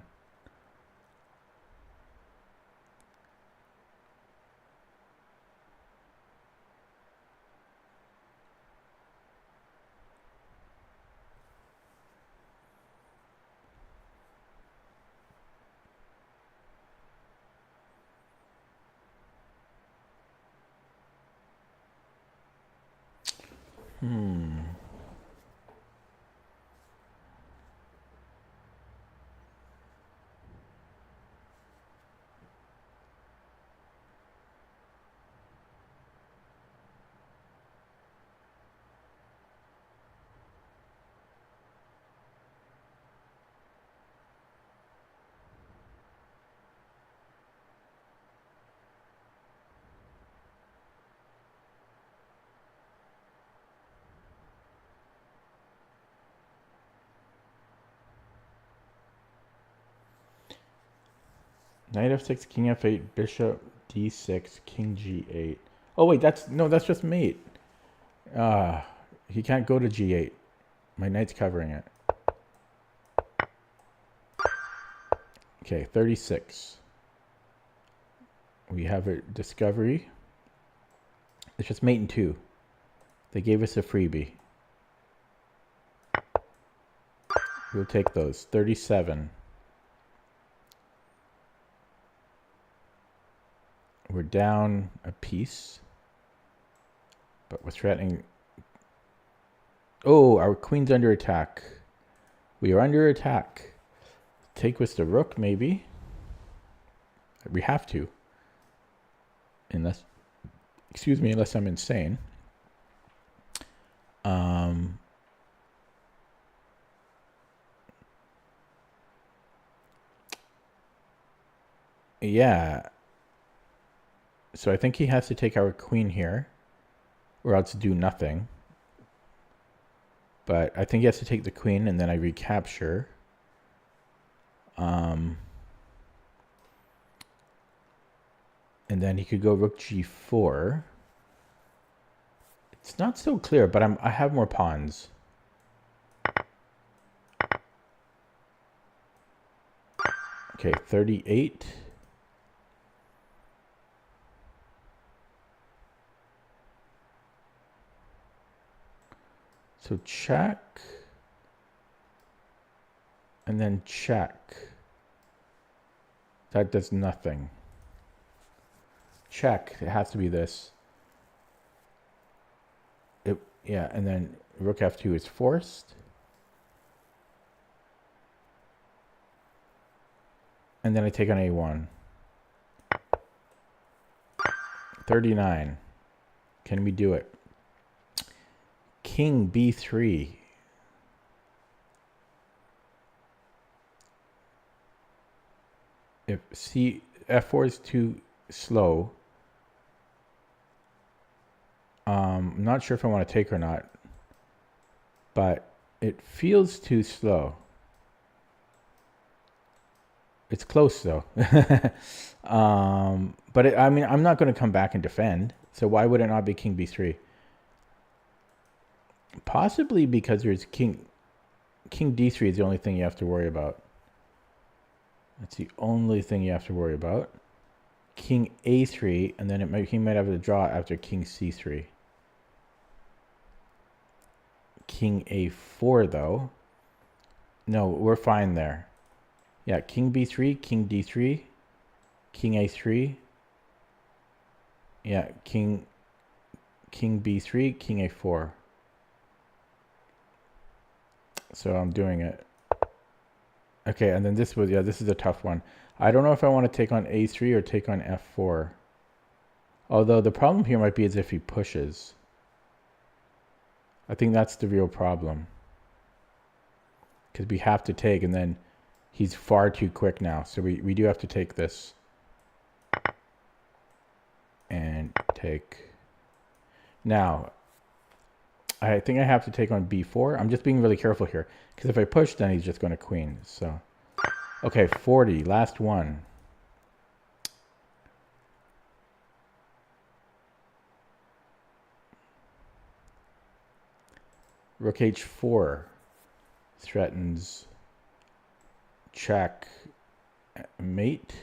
Knight f6, king f8, bishop d6, king g8. Oh wait, that's just mate. He can't go to g8. My knight's covering it. Okay, 36. We have a discovery. It's just mate in 2. They gave us a freebie. We'll take those. 37. We're down a piece, but we're threatening. Oh, our queen's under attack. We are under attack. Take with the rook, maybe. We have to. Unless, excuse me, unless I'm insane. Yeah. So I think he has to take our queen here, or else do nothing. But I think he has to take the queen, and then I recapture. And then he could go rook g4. It's not so clear, but I have more pawns. Okay, 38. So check. And then check. That does nothing. Check. It has to be this. Yeah, and then rook f2 is forced. And then I take on a1. 39. Can we do it? King b3. If f4 is too slow, I'm not sure if I want to take or not, but it feels too slow. It's close though. But I mean, I'm not going to come back and defend. So why would it not be king b3? Possibly because there's king d3 is the only thing you have to worry about. That's the only thing you have to worry about. King a3, and then he might have a draw after king c3. King a4 though. No, we're fine there. Yeah, king b3, king d3, king a3. Yeah, king b3, king a4. So I'm doing it. Okay, and then this is a tough one. I don't know if I want to take on a3 or take on f4. Although the problem here might be as if he pushes. I think that's the real problem. Because we have to take, and then he's far too quick now. So we do have to take this. And take. Now, I think I have to take on b4. I'm just being really careful here. Because if I push, then he's just going to queen. So, okay, 40. Last one. Rook h4 threatens check mate.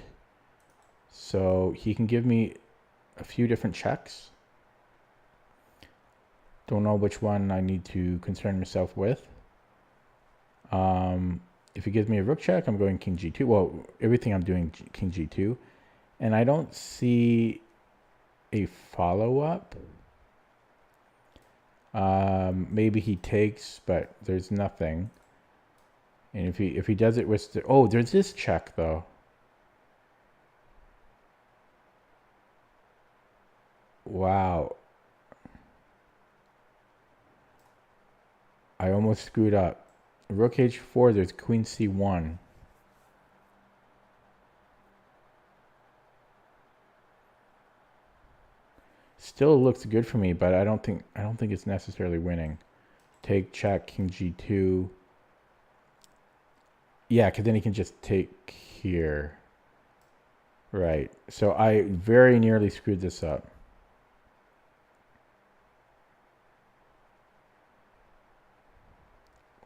So he can give me a few different checks. Don't know which one I need to concern myself with. If he gives me a rook check, I'm going king g2. Well, everything I'm doing king g2. And I don't see a follow-up. Maybe he takes, but there's nothing. And if he does it with there's this check though. Wow. I almost screwed up. Rook h4, there's queen c1. Still looks good for me, but I don't think it's necessarily winning. Take, check, king g2. Yeah, because then he can just take here. Right. So I very nearly screwed this up.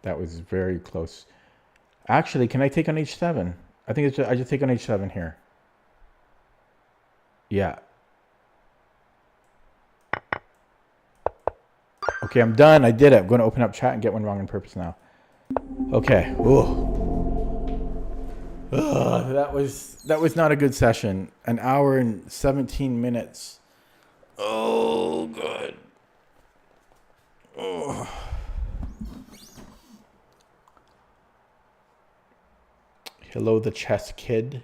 That was very close. Actually, can I take on h7? I think I just take on h7 here. Yeah. Okay, I'm done. I did it. I'm going to open up chat and get one wrong on purpose now. Okay. That was not a good session. An hour and 17 minutes. Oh, good. Oh. Hello, the chess kid.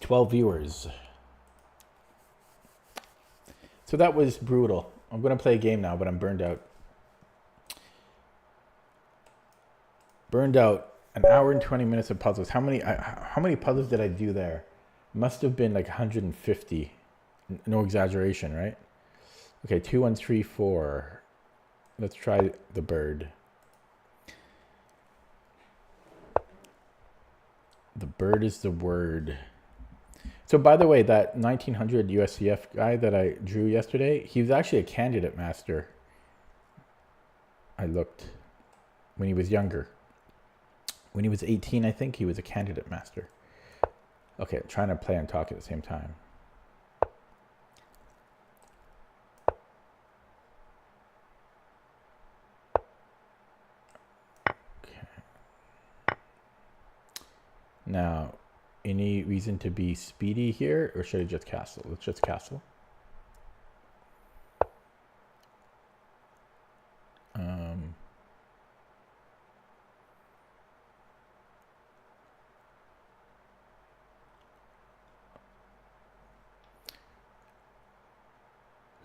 12 viewers. So that was brutal. I'm going to play a game now, but I'm burned out. Burned out. An hour and 20 minutes of puzzles. How many puzzles did I do there? Must have been like 150. No exaggeration, right? Okay, 2, 1, 3, 4. Let's try the bird. The bird is the word. So by the way, that 1900 USCF guy that I drew yesterday, he was actually a candidate master. I looked when he was younger. When he was 18, I think he was a candidate master. Okay, I'm trying to play and talk at the same time. Okay. Now, any reason to be speedy here, or should I just castle? Let's just castle.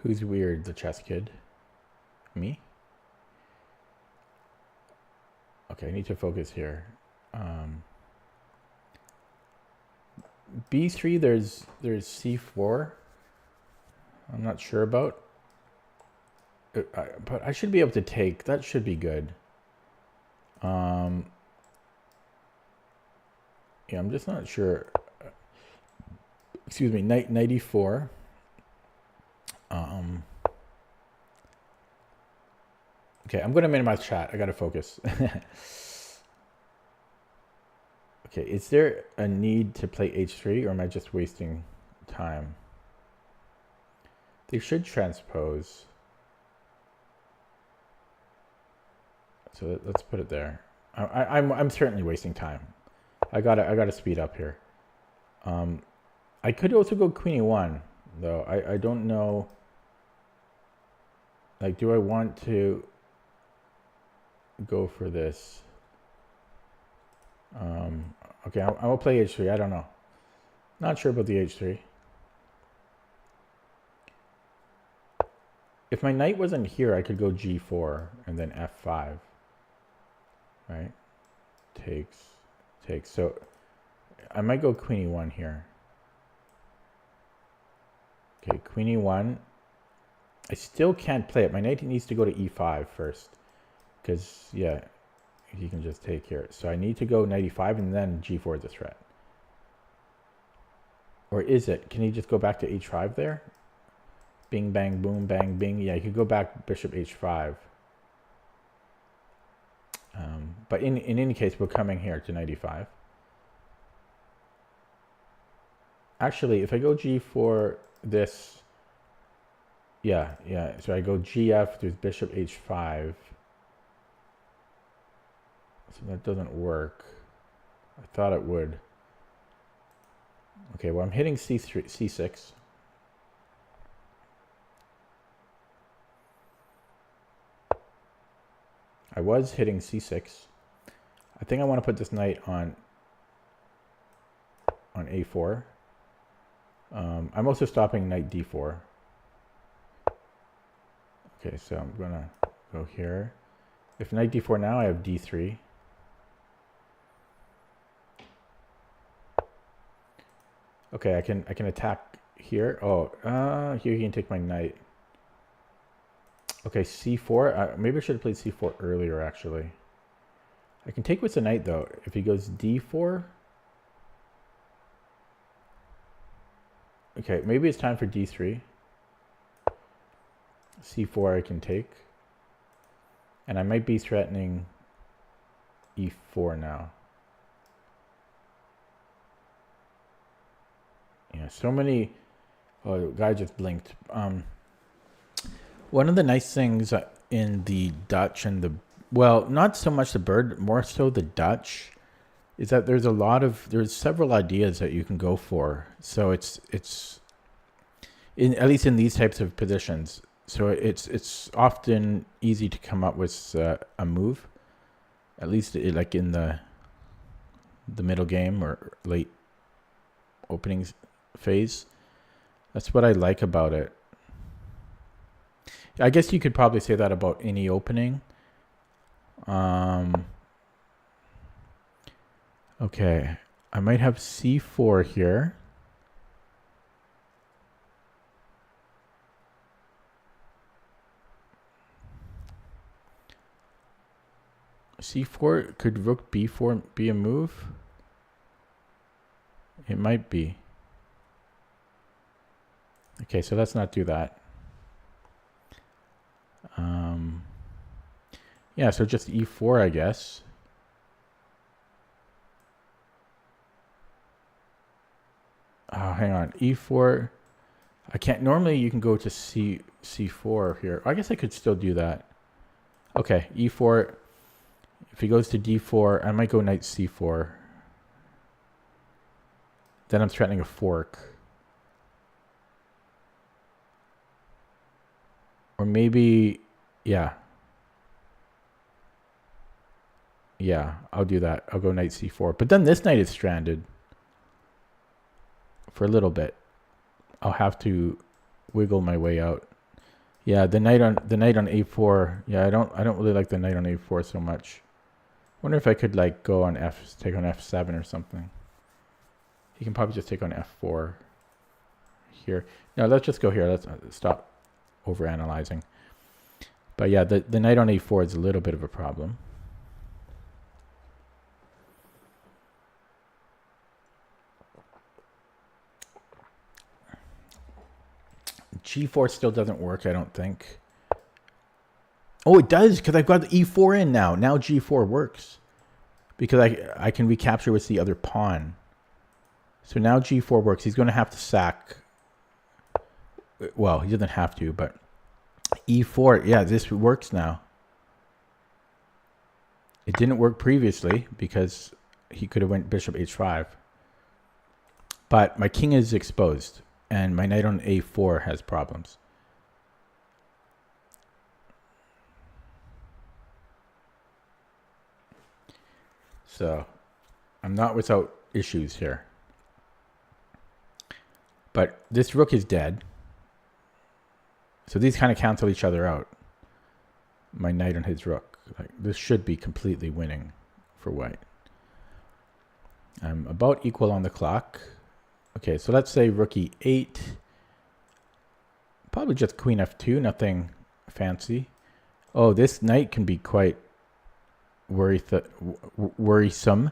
Who's weird, the chess kid? Me? Okay, I need to focus here. B3, there's C4. I'm not sure about. But I should be able to take. That should be good. Yeah, I'm just not sure. Excuse me, knight e4. Okay, I'm going to minimize chat. I got to focus. Okay, is there a need to play h3, or am I just wasting time? They should transpose. So let's put it there. I'm certainly wasting time. I gotta speed up here. I could also go queen e1, though. I don't know. Like, do I want to go for this? Okay, I will play h3. I don't know. Not sure about the h3. If my knight wasn't here, I could go g4 and then f5. Right? Takes. So I might go queen e1 here. Okay, queen e1. I still can't play it. My knight needs to go to e5 first. Because, yeah, he can just take here. So I need to go knight e5 and then g4 is a threat. Or is it? Can he just go back to h5 there? Bing, bang, boom, bang, bing. Yeah, you could go back bishop h5. But in any case, we're coming here to knight e5. Actually, if I go g4, this... Yeah. So I go gf, there's bishop h5. So that doesn't work. I thought it would. Okay, well, I'm hitting c3, c6. I was hitting c6. I think I want to put this knight on a4. I'm also stopping knight d4. Okay, so I'm going to go here. If knight d4 now, I have d3. Okay, I can attack here. Oh, here you can take my knight. Okay, c4. Maybe I should have played c4 earlier, actually. I can take with the knight, though. If he goes d4. Okay, maybe it's time for d3. c4 I can take. And I might be threatening e4 now. Yeah, so many... Oh, guy just blinked. One of the nice things in the Dutch and the... Well, not so much the bird, more so the Dutch, is that there's several ideas that you can go for. So it's at least in these types of positions. So it's often easy to come up with a move, at least like in the middle game or late opening phase. That's what I like about it. I guess you could probably say that about any opening. Okay, I might have c4 here. c4, could rook b4 be a move? It might be. Okay, so let's not do that. Yeah, so just e4, I guess. Oh, hang on. e4. I can't. Normally, you can go to c4 here. I guess I could still do that. Okay, e4. If he goes to d4, I might go knight c4. Then I'm threatening a fork. Or maybe, yeah. Yeah, I'll do that. I'll go knight c4. But then this knight is stranded for a little bit. I'll have to wiggle my way out. Yeah, the knight on a4. Yeah, I don't really like the knight on a4 so much. Wonder if I could like go on take on f7 or something. He can probably just take on f4 here. No, let's just go here. Let's stop overanalyzing. But yeah, the knight on a4 is a little bit of a problem. g4 still doesn't work, I don't think. Oh, it does, because I've got the e4 in now. Now g4 works. Because I can recapture with the other pawn. So now g4 works. He's going to have to sack. Well, he doesn't have to, but e4, yeah, this works now. It didn't work previously because he could have went bishop h5. But my king is exposed, and my knight on a4 has problems. So I'm not without issues here. But this rook is dead. So these kind of cancel each other out. My knight on his rook. Like, this should be completely winning for white. I'm about equal on the clock. Okay, so let's say rook e8. Probably just queen f2, nothing fancy. Oh, this knight can be quite worrisome.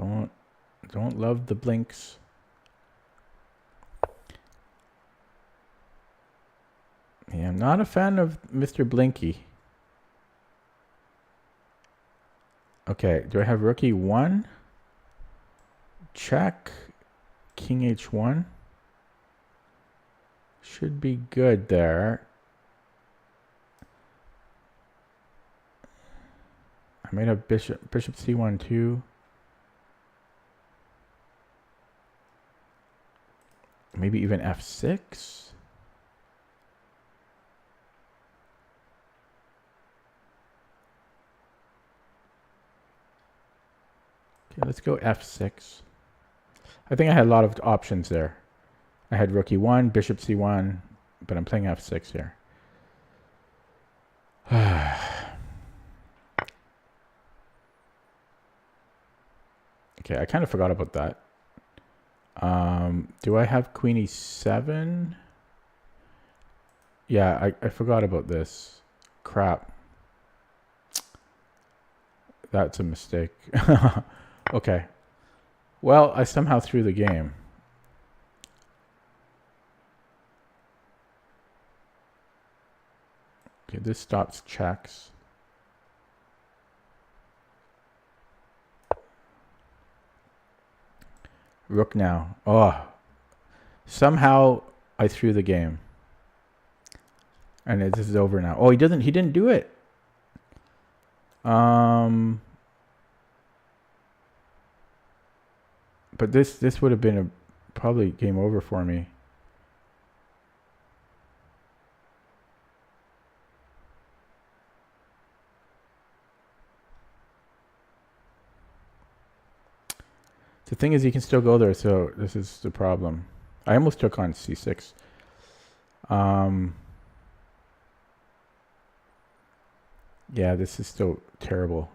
Don't love the blinks. Yeah, I'm not a fan of Mr. Blinky. Okay, do I have rook e1? Check. King h1. Should be good there. I might have bishop c1 too. Maybe even f6. Okay, let's go f6. I think I had a lot of options there. I had rook e1, bishop c1, but I'm playing f6 here. Okay, I kind of forgot about that. Do I have queen e7? Yeah, I forgot about this. Crap. That's a mistake. Okay. Well, I somehow threw the game. Okay, this stops checks. Rook now. Oh. Somehow I threw the game. And this is over now. Oh, he didn't do it. But this would have been a probably game over for me. The thing is, he can still go there, so this is the problem. I almost took on c6. Yeah, this is still terrible.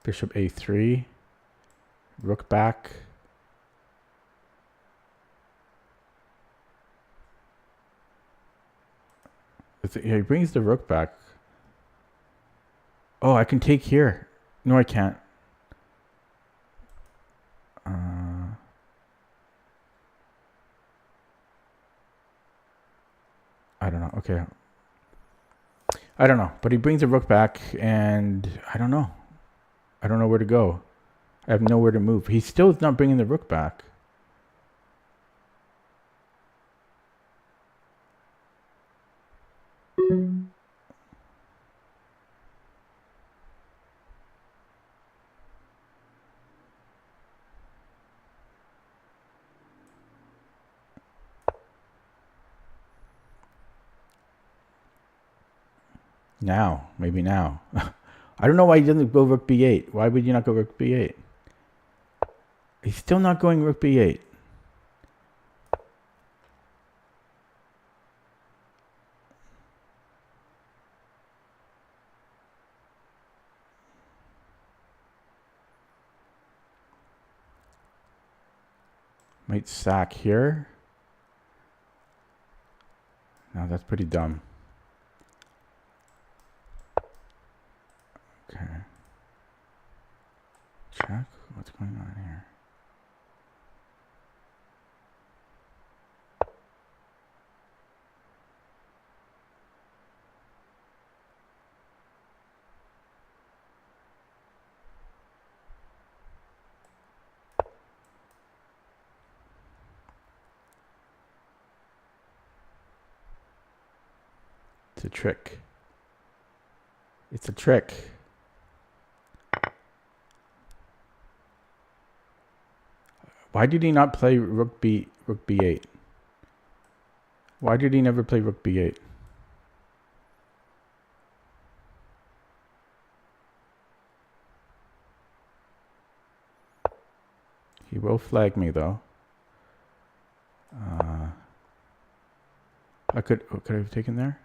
Bishop a3. Rook back. Yeah, he brings the rook back. Oh, I can take here. No, I can't. I don't know. Okay. I don't know. But he brings the rook back, and I don't know. I don't know where to go. I have nowhere to move. He still is not bringing the rook back. Now. Maybe now. I don't know why he doesn't go rook b8. Why would you not go rook b8? He's still not going rook b8. Might sack here. No, that's pretty dumb. Okay. Check. What's going on here? It's a trick. It's a trick. Why did he not play rook b8? Why did he never play rook b8? He will flag me though. Could I have taken there?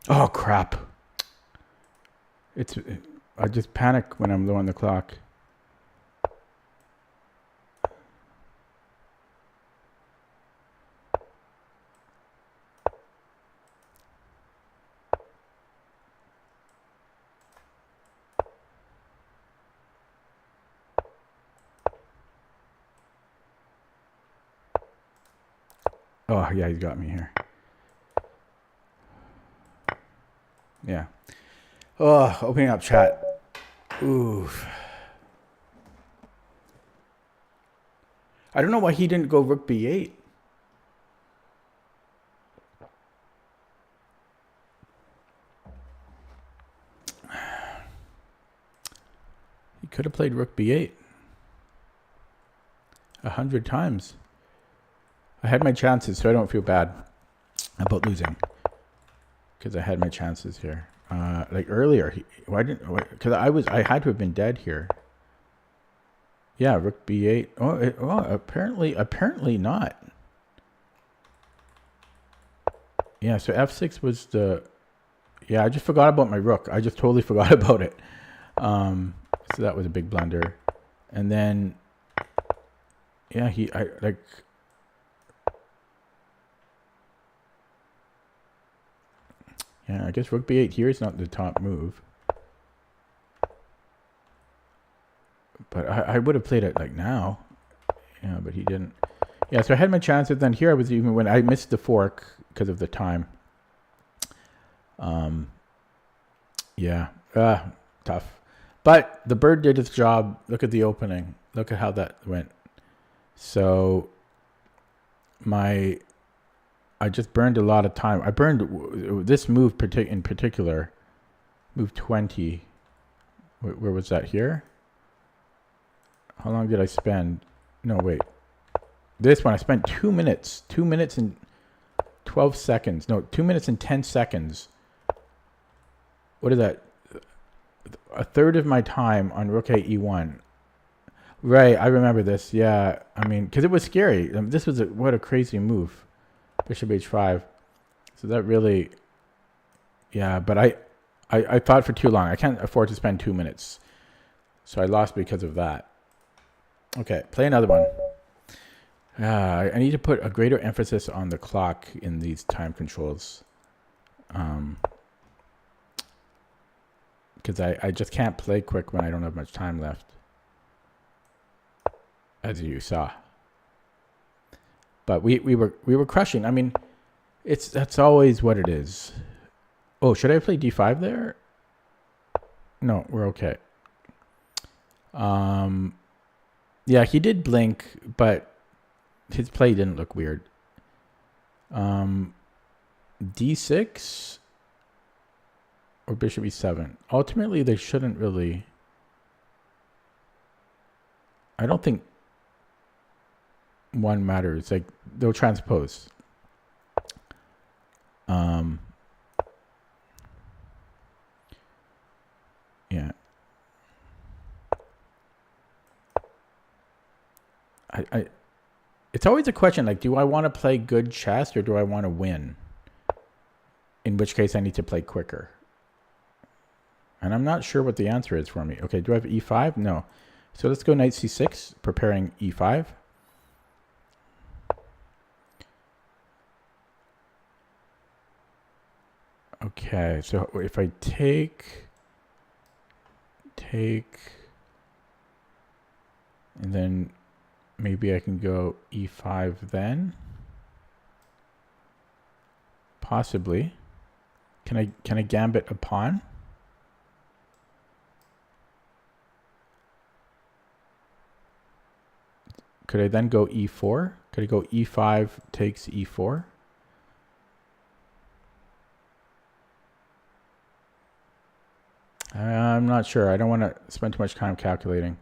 Oh, crap. I just panic when I'm low on the clock. Oh, yeah, he's got me here. Yeah. Oh, opening up chat. Oof. I don't know why he didn't go rook b8. He could have played rook b8 100 times. I had my chances, so I don't feel bad about losing. Because I had my chances here. Like earlier, because I had to have been dead here. Yeah, rook b8. Oh, apparently not. Yeah, so f6 was the. Yeah, I just forgot about my rook. I just totally forgot about it. So that was a big blunder. And then, yeah, yeah, I guess rook b8 here is not the top move. But I would have played it like now. Yeah, but he didn't. Yeah, so I had my chances. Then here I was even when I missed the fork because of the time. Yeah, tough. But the bird did its job. Look at the opening. Look at how that went. So I just burned a lot of time. I burned this move in particular, move 20. Where was that here? How long did I spend? No, wait. This one, I spent 2 minutes. 2 minutes and 12 seconds. No, 2 minutes and 10 seconds. What is that? A third of my time on rook a e1. Right, I remember this. Yeah, I mean, because it was scary. This was what a crazy move. Bishop h5. So that really, yeah, but I thought for too long. I can't afford to spend 2 minutes. So I lost because of that. Okay, play another one. I need to put a greater emphasis on the clock in these time controls. Because I just can't play quick when I don't have much time left. As you saw. But we were crushing. I mean, that's always what it is. Oh, should I play d5 there? No, we're okay. Yeah, he did blink, but his play didn't look weird. D6 or bishop e7. Ultimately, they shouldn't really. I don't think one matters. Like they'll transpose. Yeah. It's always a question, like, do I want to play good chess or do I want to win? In which case I need to play quicker. And I'm not sure what the answer is for me. Okay, do I have e5? No. So let's go knight c6, preparing e5. Okay, so if I take, and then maybe I can go e5 then. Possibly. Can I gambit a pawn? Could I then go e4? Could I go e5 takes e4? I'm not sure. I don't want to spend too much time calculating.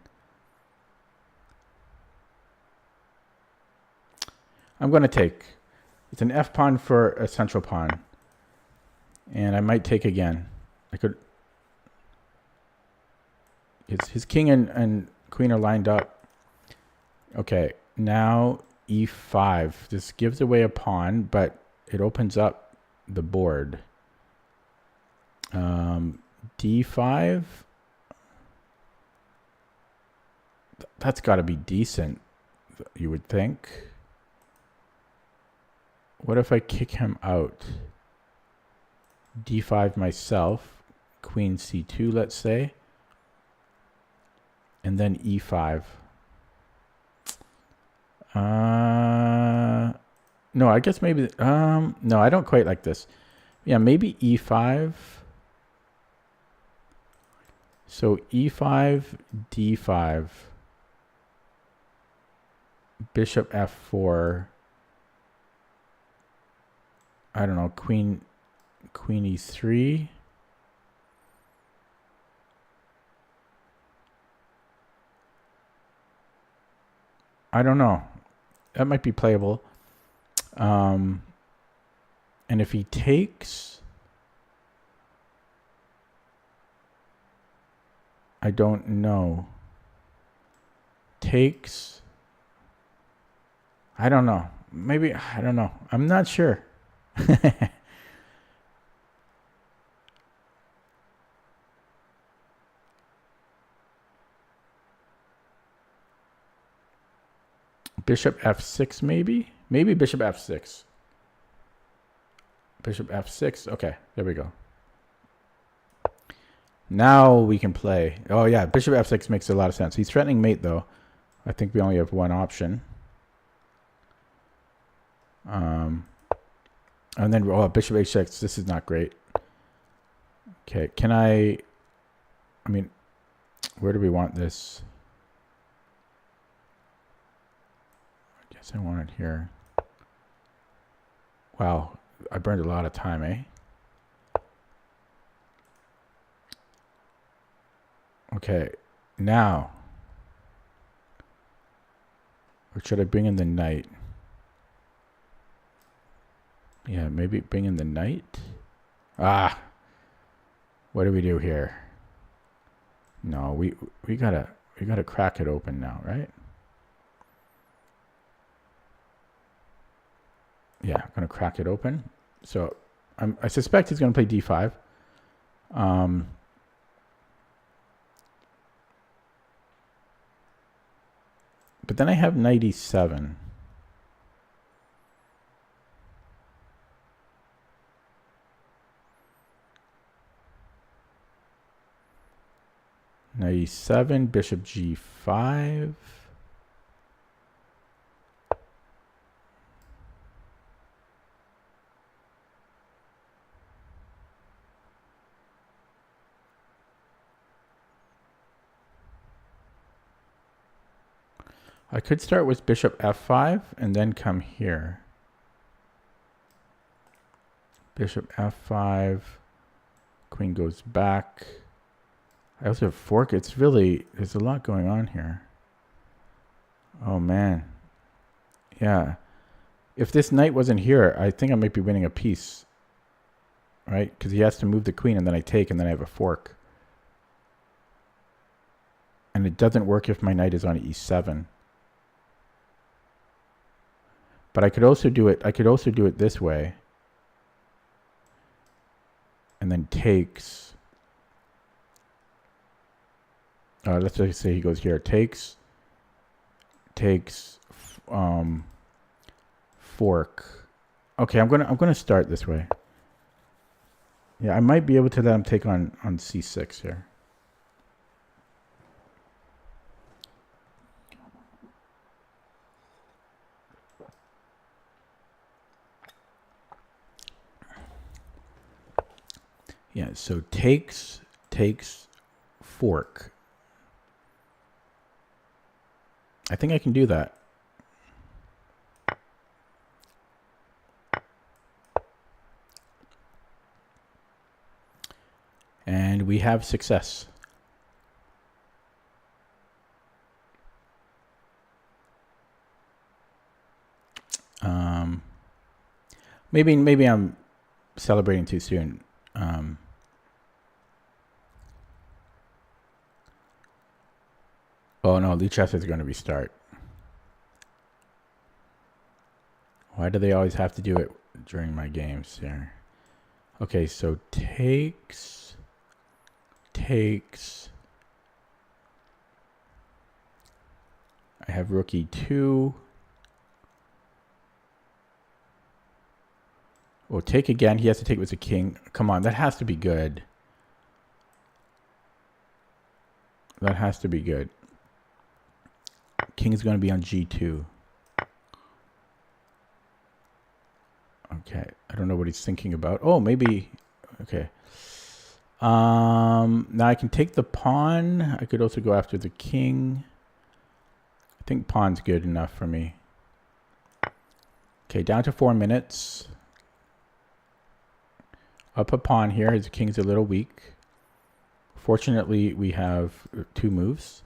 I'm going to take. It's an f pawn for a central pawn. And I might take again. I could. His king and queen are lined up. Okay, now e5. This gives away a pawn, but it opens up the board. d5. That's got to be decent, you would think. What if I kick him out? d5 myself, queen c2, let's say, and then e5. No, I guess maybe, no, I don't quite like this. Yeah, maybe e5. So e5, d5, bishop f4. I don't know, queen e3. I don't know. That might be playable. And if he takes, I don't know. Takes, I don't know. Maybe, I don't know. I'm not sure. Bishop f6 maybe? Maybe bishop f6. Bishop f6. Okay, there we go. Now we can play. Oh yeah, bishop f6 makes a lot of sense. He's threatening mate though. I think we only have one option. And then bishop h6. This is not great. Okay, can I mean, where do we want this? I guess I want it here. Wow, I burned a lot of time, eh? Okay, now, or should I bring in the knight? Yeah, maybe bring in the knight. Ah, what do we do here? No, we gotta crack it open now, right? Yeah, I'm gonna crack it open. So I suspect he's gonna play d5. But then I have knight e7. Knight e7, bishop g5. I could start with bishop f5 and then come here. Bishop f5, queen goes back. I also have fork. It's really, there's a lot going on here. Oh man. Yeah. If this knight wasn't here, I think I might be winning a piece. Right? Because he has to move the queen and then I take and then I have a fork. And it doesn't work if my knight is on e7. But I could also do it this way. And then takes. Let's just say he goes here. Takes, fork. Okay, I'm gonna start this way. Yeah, I might be able to let him take on c6 here. Yeah, so takes, fork. I think I can do that. And we have success. Maybe I'm celebrating too soon. Oh no, Lichess is going to restart. Why do they always have to do it during my games here? Okay, so takes. takes. I have rook e2. Oh, take again. He has to take with a king. Come on, that has to be good. That has to be good. King is going to be on g2. Okay, I don't know what he's thinking about. Oh, maybe. Okay. Now I can take the pawn. I could also go after the king. I think pawn's good enough for me. Okay, down to 4 minutes. Up a pawn here. His king's a little weak. Fortunately, we have 2 moves.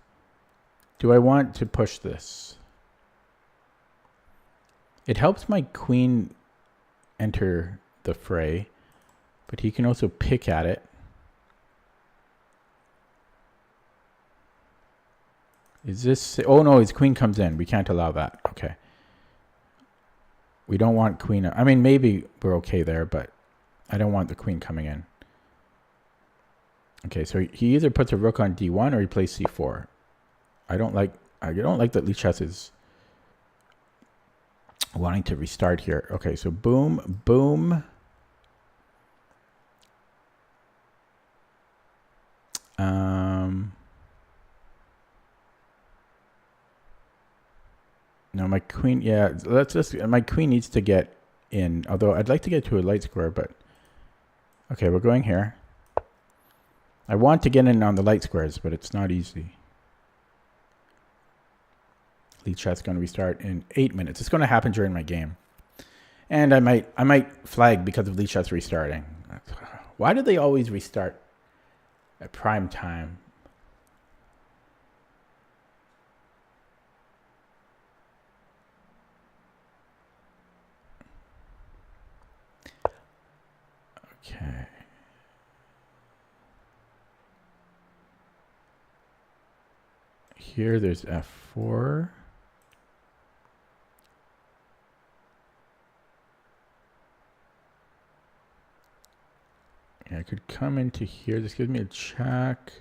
Do I want to push this? It helps my queen enter the fray, but he can also pick at it. Is this... Oh, no, his queen comes in. We can't allow that. Okay. We don't want queen... I mean, maybe we're okay there, but I don't want the queen coming in. Okay, so he either puts a rook on d1 or he plays c4. I don't like that Lichess is wanting to restart here. Okay, so boom, boom. No, my queen, yeah, let's just, my queen needs to get in, although I'd like to get to a light square, but okay, we're going here. I want to get in on the light squares, but it's not easy. Lichess going to restart in 8 minutes. It's going to happen during my game. And I might flag because of Lichess restarting. Why do they always restart at prime time? Okay. Here there's f4. Yeah, I could come into here. This gives me a check.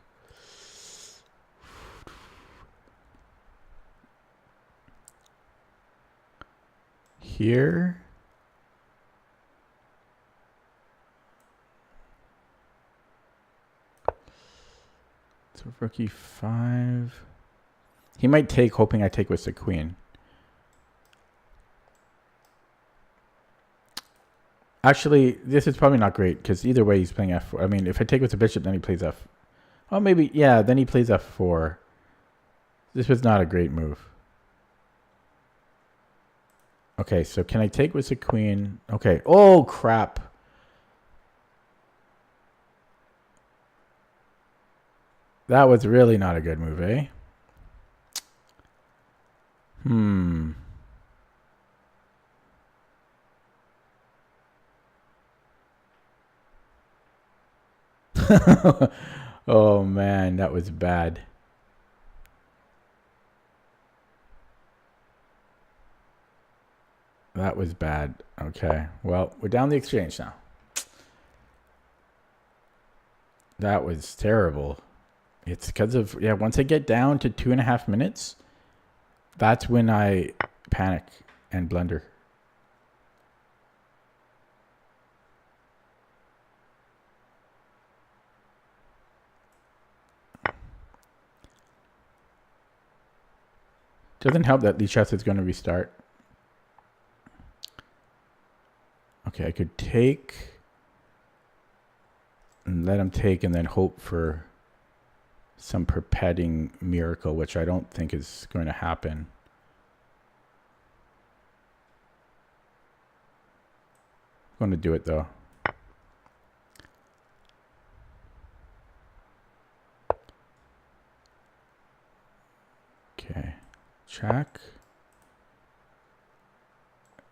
Here. So rook e5. He might take, hoping I take with the queen. Actually, this is probably not great, because either way he's playing f4. I mean, if I take with the bishop, then he plays f... Oh, maybe, yeah, then he plays f4. This was not a great move. Okay, so can I take with the queen? Okay. Oh, crap. That was really not a good move, eh? Oh man, that was bad. That was bad. Okay, well, we're down the exchange now. That was terrible. It's because of, yeah, once I get down to 2.5 minutes, that's when I panic and blunder. Doesn't help that Lichess is going to restart. Okay, I could take and let him take and then hope for some perpetuating miracle, which I don't think is going to happen. I'm going to do it though. Okay, check.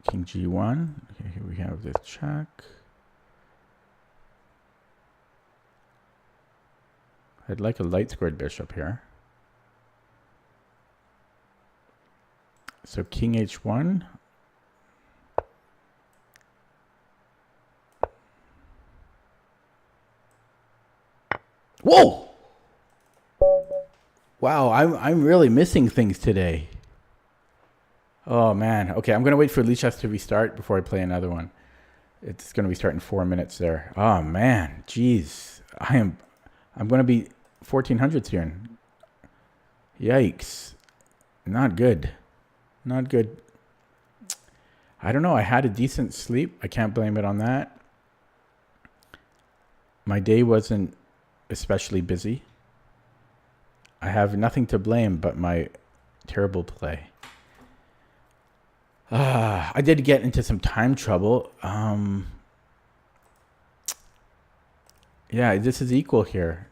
King g1. Okay, here we have this check. I'd like a light squared bishop here. So king h1. Whoa! Wow, I'm really missing things today. Oh man. Okay, I'm gonna wait for Lichess to restart before I play another one. It's gonna restart in 4 minutes there. Oh man, jeez. I'm gonna be 1400s here. Yikes. Not good. Not good. I don't know. I had a decent sleep. I can't blame it on that. My day wasn't especially busy. I have nothing to blame but my terrible play. I did get into some time trouble. Yeah, this is equal here.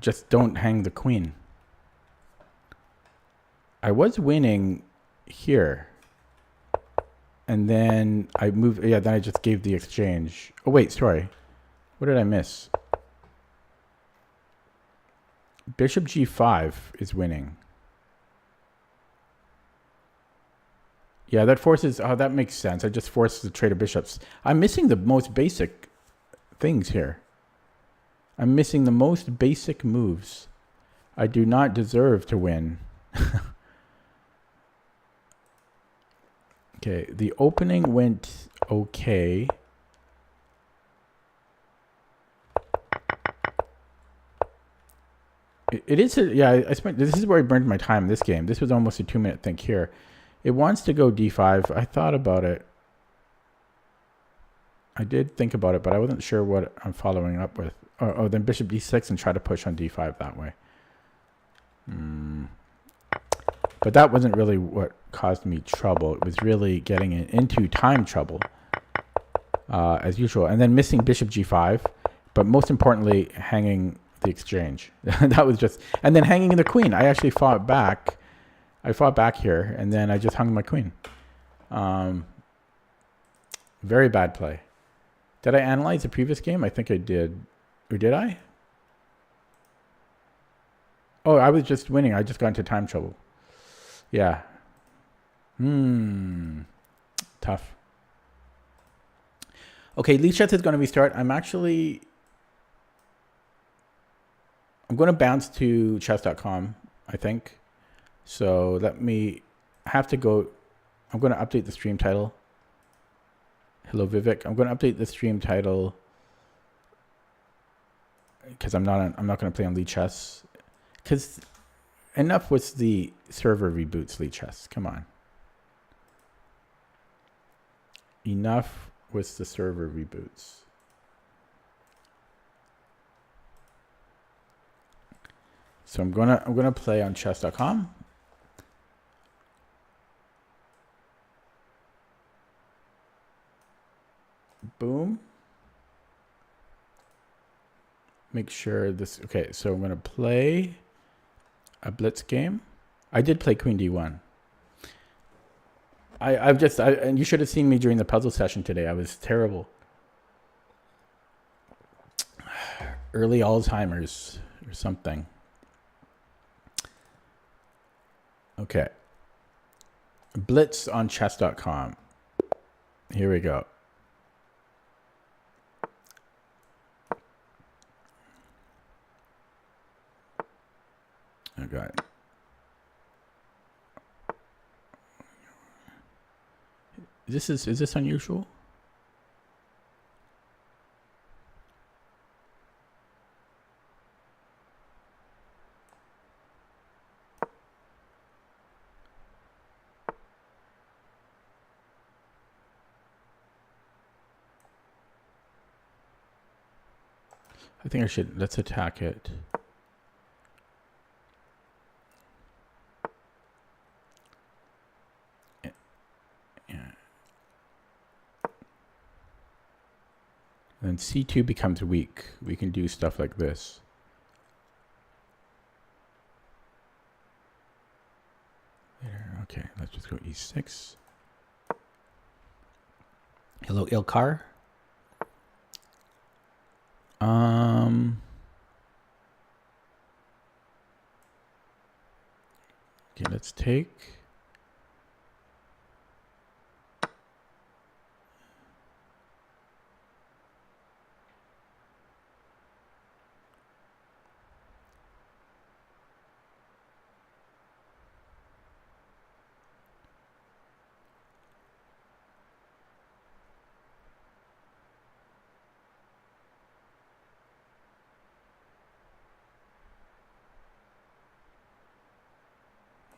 Just don't hang the queen. I was winning here. And then I moved. Yeah, then I just gave the exchange. Oh, wait, sorry. What did I miss? Bishop g5 is winning. Yeah, that forces... Oh, that makes sense. I just forced the trade of bishops. I'm missing the most basic things here. I'm missing the most basic moves. I do not deserve to win. Okay, the opening went okay. It is... Yeah, I spent... This is where I burned my time in this game. This was almost a 2-minute thing here. It wants to go d5. I thought about it. I did think about it, but I wasn't sure what I'm following up with. Oh, then bishop d6 and try to push on d5 that way. But that wasn't really what caused me trouble. It was really getting into time trouble, as usual. And then missing bishop g5, but most importantly, hanging the exchange. That was just... And then hanging the queen. I actually fought back. I fought back here, and then I just hung my queen. Very bad play. Did I analyze the previous game? I think I did. Or did I? Oh, I was just winning. I just got into time trouble. Yeah. Tough. Okay, Lichess is going to restart. I'm going to bounce to chess.com, I think. So I have to go. I'm going to update the stream title. Hello, Vivek. I'm going to update the stream title because I'm not going to play on Lichess. Because enough with the server reboots, Lichess. Come on. Enough with the server reboots. So I'm gonna play on chess.com. Boom. Make sure this... Okay, so I'm going to play a blitz game. I did play queen d1. And you should have seen me during the puzzle session today. I was terrible. Early Alzheimer's or something. Okay. Blitz on chess.com. Here we go. Okay. Is this unusual? I think I should... Let's attack it. Then c2 becomes weak. We can do stuff like this. There. Okay, let's just go e6. Hello, Ilkar. Okay, let's take.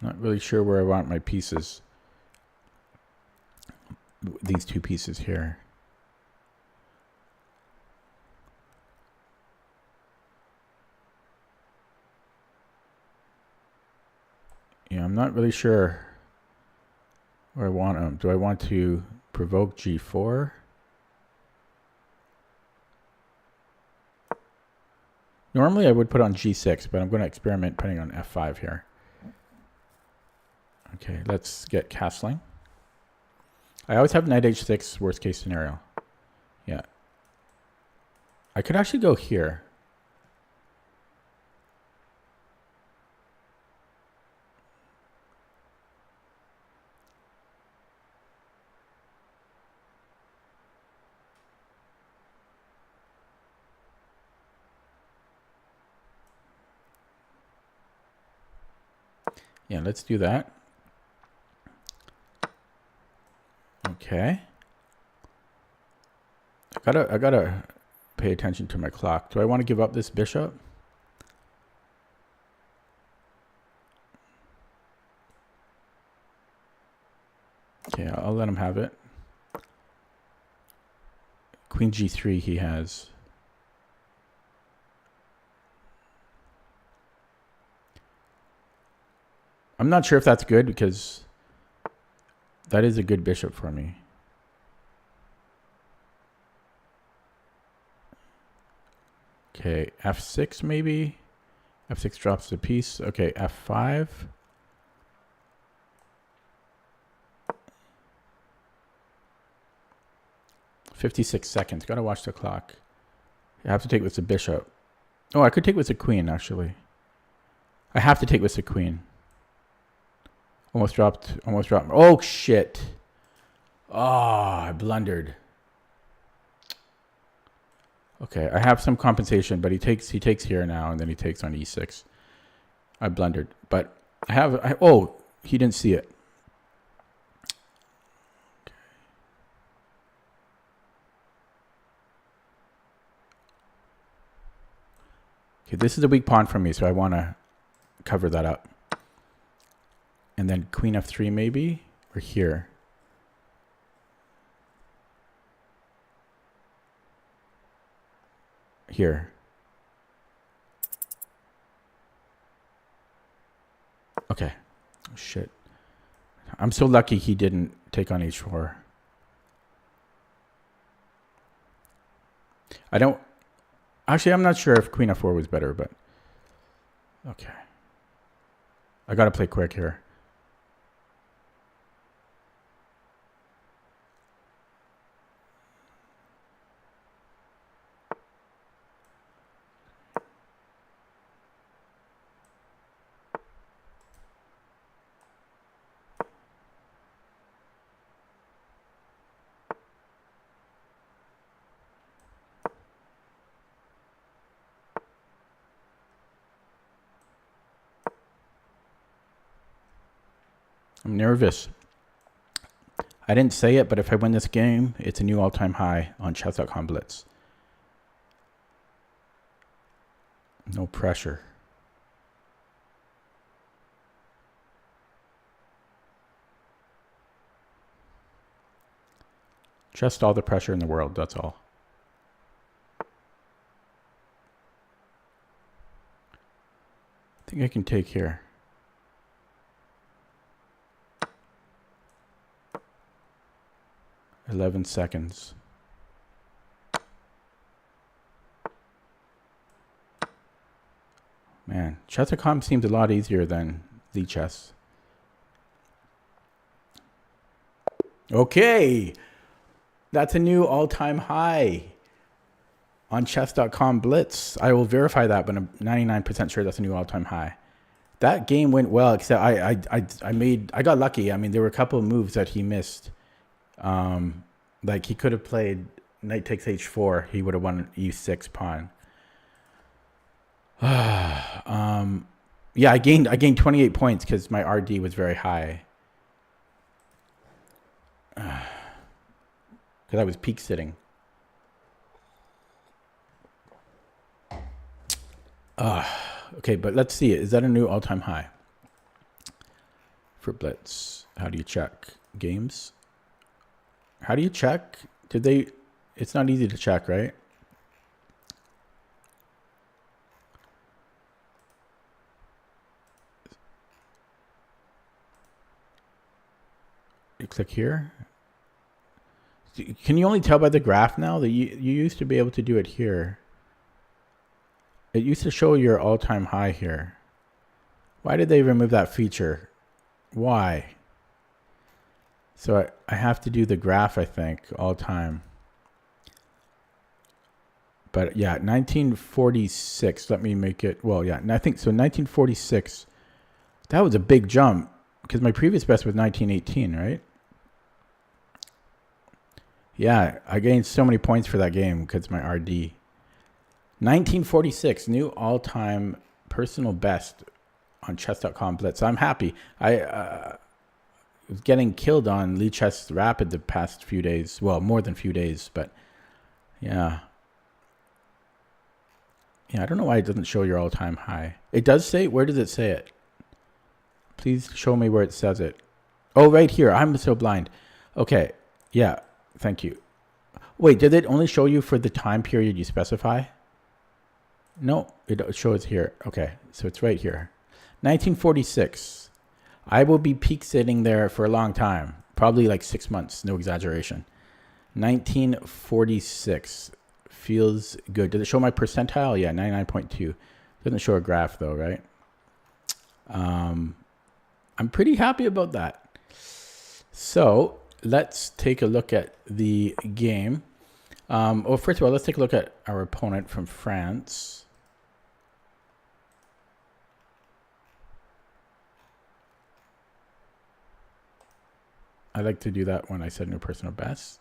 Not really sure where I want my pieces. These two pieces here. Yeah, I'm not really sure where I want them. Do I want to provoke G4? Normally I would put on G6, but I'm going to experiment putting on F5 here. Okay, let's get castling. I always have knight H6, worst case scenario. Yeah. I could actually go here. Yeah, let's do that. Okay. I gotta pay attention to my clock. Do I want to give up this bishop? Okay, I'll let him have it. Queen G3 he has. I'm not sure if that's good because that is a good bishop for me. Okay, F6 maybe. F6 drops the piece. Okay, F5. $56. Gotta watch the clock. I have to take with the bishop. Oh, I could take with the queen, actually. I have to take with the queen. Almost dropped. Oh, shit. Oh, I blundered. Okay, I have some compensation, but he takes here now, and then he takes on E6. I blundered, but oh, he didn't see it. Okay, this is a weak pawn for me, so I want to cover that up. And then queen F3 maybe, or here. Here. Okay. Oh, shit. I'm so lucky he didn't take on H4. Actually, I'm not sure if queen F4 was better, but okay. I gotta play quick here. I'm nervous. I didn't say it, but if I win this game, it's a new all-time high on chess.com Blitz. No pressure. Just all the pressure in the world, that's all. I think I can take here. $11 seconds. Man, chess.com seems a lot easier than Lichess. Okay, that's a new all-time high on chess.com Blitz. I will verify that, but I'm 99% sure that's a new all-time high. That game went well, except I got lucky. I mean, there were a couple of moves that he missed. Like he could have played knight takes h4. He would have won e6 pawn. Yeah, I gained 28 points because my RD was very high. Because I was peak sitting. Okay, but let's see. Is that a new all-time high? for blitz. How do you check? Games? How do you check? Did they... It's not easy to check, right? You click here. Can you only tell by the graph now? That you used to be able to do it here. It used to show your all-time high here. Why did they remove that feature? Why? So I have to do the graph, I think, all time. But yeah, 1946. Let me make it. Well, yeah, I think so. 1946. That was a big jump because my previous best was 1918, right? Yeah, I gained so many points for that game because my RD. 1946, new all-time personal best on chess.com blitz. I'm happy. I was getting killed on Lead Chess Rapid the past few days. Well, more than few days, but yeah. Yeah, I don't know why it doesn't show your all-time high. It does say, where does it say it? Please show me where it says it. Oh, right here. I'm so blind. Okay. Yeah. Thank you. Wait, did it only show you for the time period you specify? No, it shows here. Okay, so it's right here. 1946. I will be peak sitting there for a long time. Probably like 6 months, no exaggeration. 1946. Feels good. Does it show my percentile? Yeah, 99.2. Doesn't show a graph though, right? I'm pretty happy about that. So let's take a look at the game. Well, first of all, let's take a look at our opponent from France. I like to do that when I set a new personal best.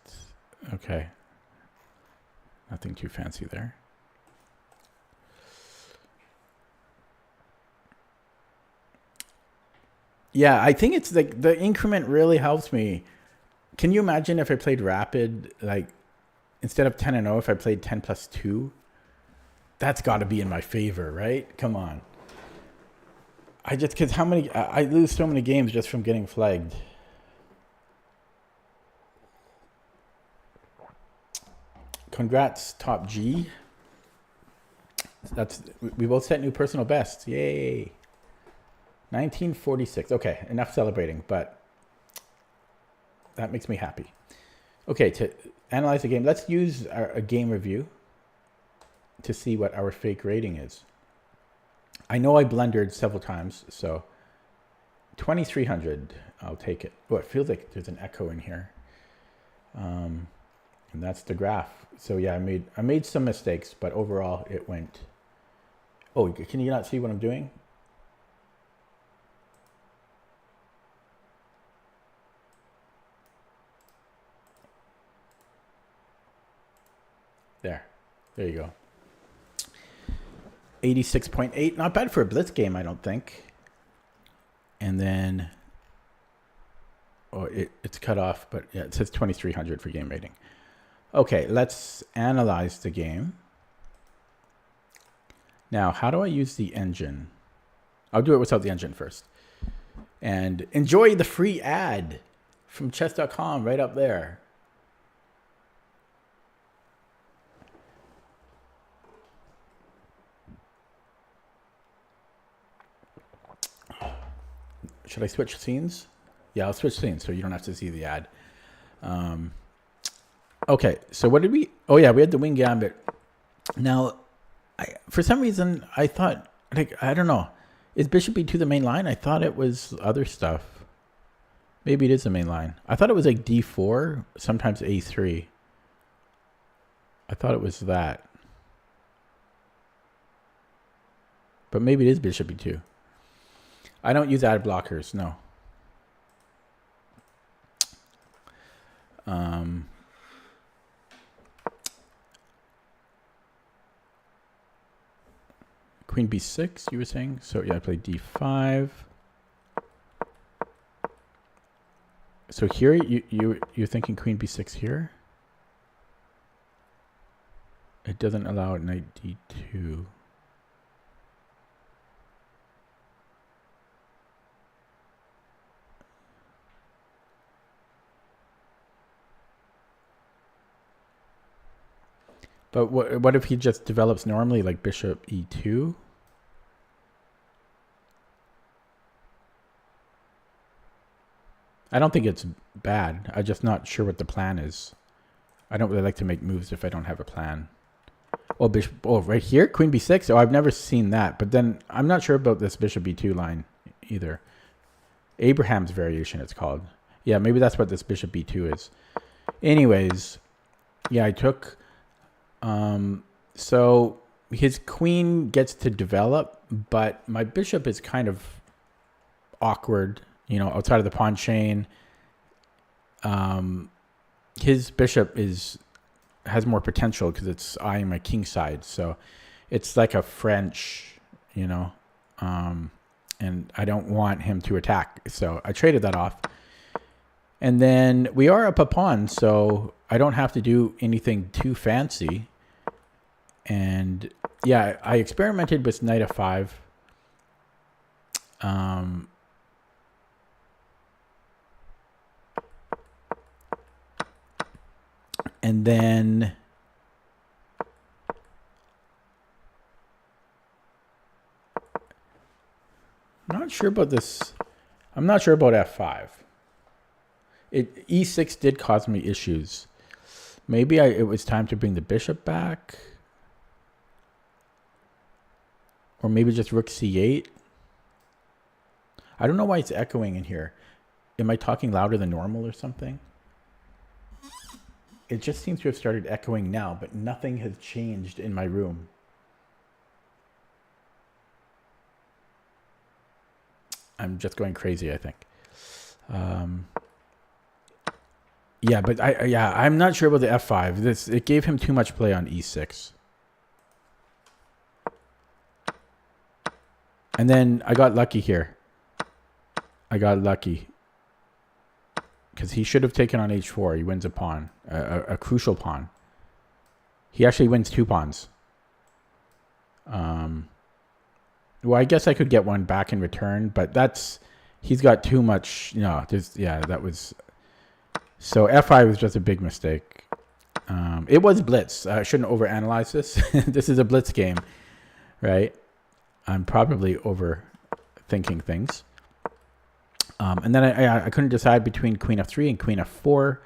Okay. Nothing too fancy there. Yeah, I think it's like the increment really helps me. Can you imagine if I played rapid, like instead of 10-0, if I played 10+2? That's got to be in my favor, right? Come on. Because I lose so many games just from getting flagged. Congrats, Top G. We both set new personal bests. Yay. 1946. Okay, enough celebrating, but that makes me happy. Okay, to analyze the game, let's use a game review to see what our fake rating is. I know I blundered several times, so 2300, I'll take it. Oh, it feels like there's an echo in here. And that's the graph. So yeah, I made some mistakes, but overall it went. Oh, can you not see what I'm doing? There you go. 86.8, not bad for a blitz game, I don't think. And then, it's cut off, but yeah, it says 2300 for game rating. Okay, let's analyze the game. Now, how do I use the engine? I'll do it without the engine first. And enjoy the free ad from chess.com right up there. Should I switch scenes? Yeah, I'll switch scenes so you don't have to see the ad. Okay, so what did we... Oh, yeah, we had the wing gambit. Now, for some reason, I thought... I don't know. Is bishop b2 the main line? I thought it was other stuff. Maybe it is the main line. I thought it was like d4, sometimes a3. I thought it was that. But maybe it is bishop b2. I don't use ad blockers, no. Queen b6, you were saying? So yeah, I played d5. So here, you're thinking queen b6 here? It doesn't allow knight d2. But what if he just develops normally, like bishop e2? I don't think it's bad. I'm just not sure what the plan is. I don't really like to make moves if I don't have a plan. Oh, bishop. Oh, right here, queen b6. Oh, I've never seen that. But then I'm not sure about this bishop b2 line either. Abraham's variation, it's called. Yeah, maybe that's what this bishop b2 is. Anyways, yeah, I took. So his queen gets to develop, but my bishop is kind of awkward, outside of the pawn chain. His bishop has more potential because it's eyeing my king side. So it's like a French, and I don't want him to attack. So I traded that off. And then we are up a pawn, so I don't have to do anything too fancy. And yeah, I experimented with knight f5. And then I'm not sure about this. I'm not sure about f5. E6 did cause me issues. Maybe it was time to bring the bishop back. Or maybe just rook c8. I don't know why it's echoing in here. Am I talking louder than normal or something? It just seems to have started echoing now, but nothing has changed in my room. I'm just going crazy, I think. Yeah, but I'm not sure about the f5. It gave him too much play on e6. And then I got lucky here. I got lucky. Because he should have taken on h4. He wins a pawn. A crucial pawn. He actually wins 2 pawns. Well, I guess I could get one back in return, but he's got too much, that was, so f5 was just a big mistake. It was blitz. I shouldn't overanalyze this. This is a blitz game, right? I'm probably overthinking things. And then I couldn't decide between queen f3 and queen f4.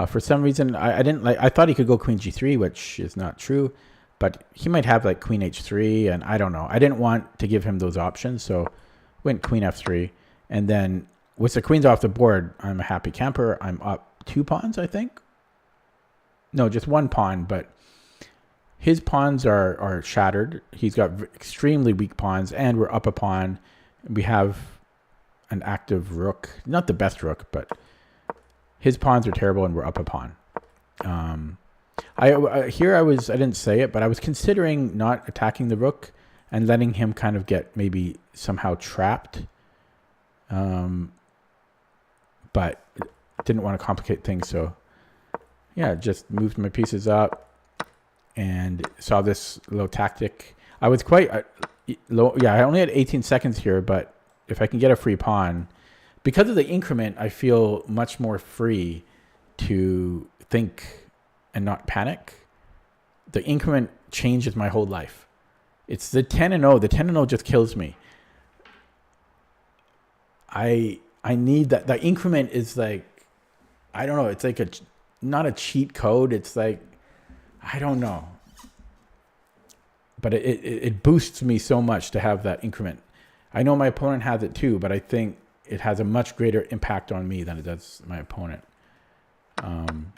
For some reason, I thought he could go queen g3, which is not true. But he might have like queen h3, and I don't know. I didn't want to give him those options, so went queen f3. And then with the queens off the board, I'm a happy camper. I'm up 2 pawns, I think. No, just 1 pawn, but his pawns are shattered. He's got extremely weak pawns, and we're up a pawn. We have an active rook. Not the best rook, but his pawns are terrible, and we're up a pawn. I didn't say it, but I was considering not attacking the rook and letting him kind of get maybe somehow trapped. But didn't want to complicate things, so yeah, just moved my pieces up and saw this little tactic. I was quite low. Yeah, I only had 18 seconds here, but if I can get a free pawn, because of the increment, I feel much more free to think and not panic. The increment changes my whole life. It's the 10 and 0. The 10 and 0 just kills me. I need that. The increment is like, I don't know. It's like not a cheat code. It's like, I don't know. But it boosts me so much to have that increment. I know my opponent has it too, but I think it has a much greater impact on me than it does my opponent. And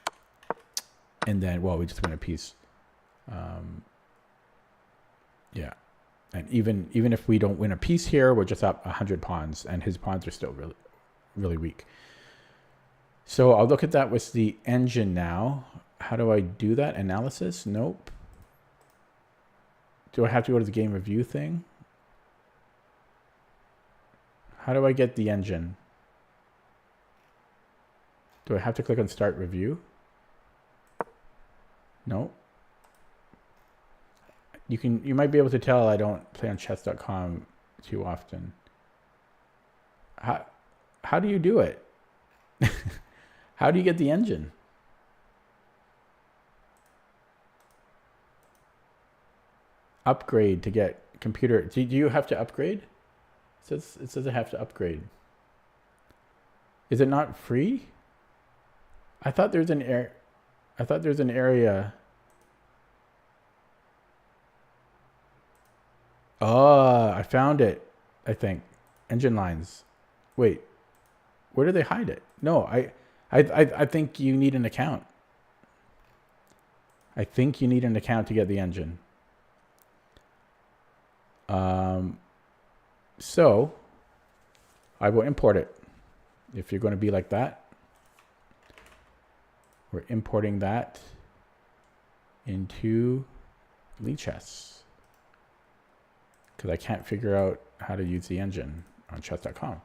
then, well, we just win a piece. Yeah. And even if we don't win a piece here, we're just up 100 pawns, and his pawns are still really, really weak. So I'll look at that with the engine now. How do I do that? Analysis? Nope. Do I have to go to the game review thing? How do I get the engine? Do I have to click on start review? No. You might be able to tell I don't play on chess.com too often. How do you do it? How do you get the engine? upgrade to get computer. Do you have to upgrade? It says I have to upgrade. Is it not free? I thought there's an area. Oh, I found it. I think engine lines. Wait, where do they hide it? No, I think you need an account. I think you need an account to get the engine. So I will import it. If you're going to be like that, we're importing that into Lichess because I can't figure out how to use the engine on chess.com.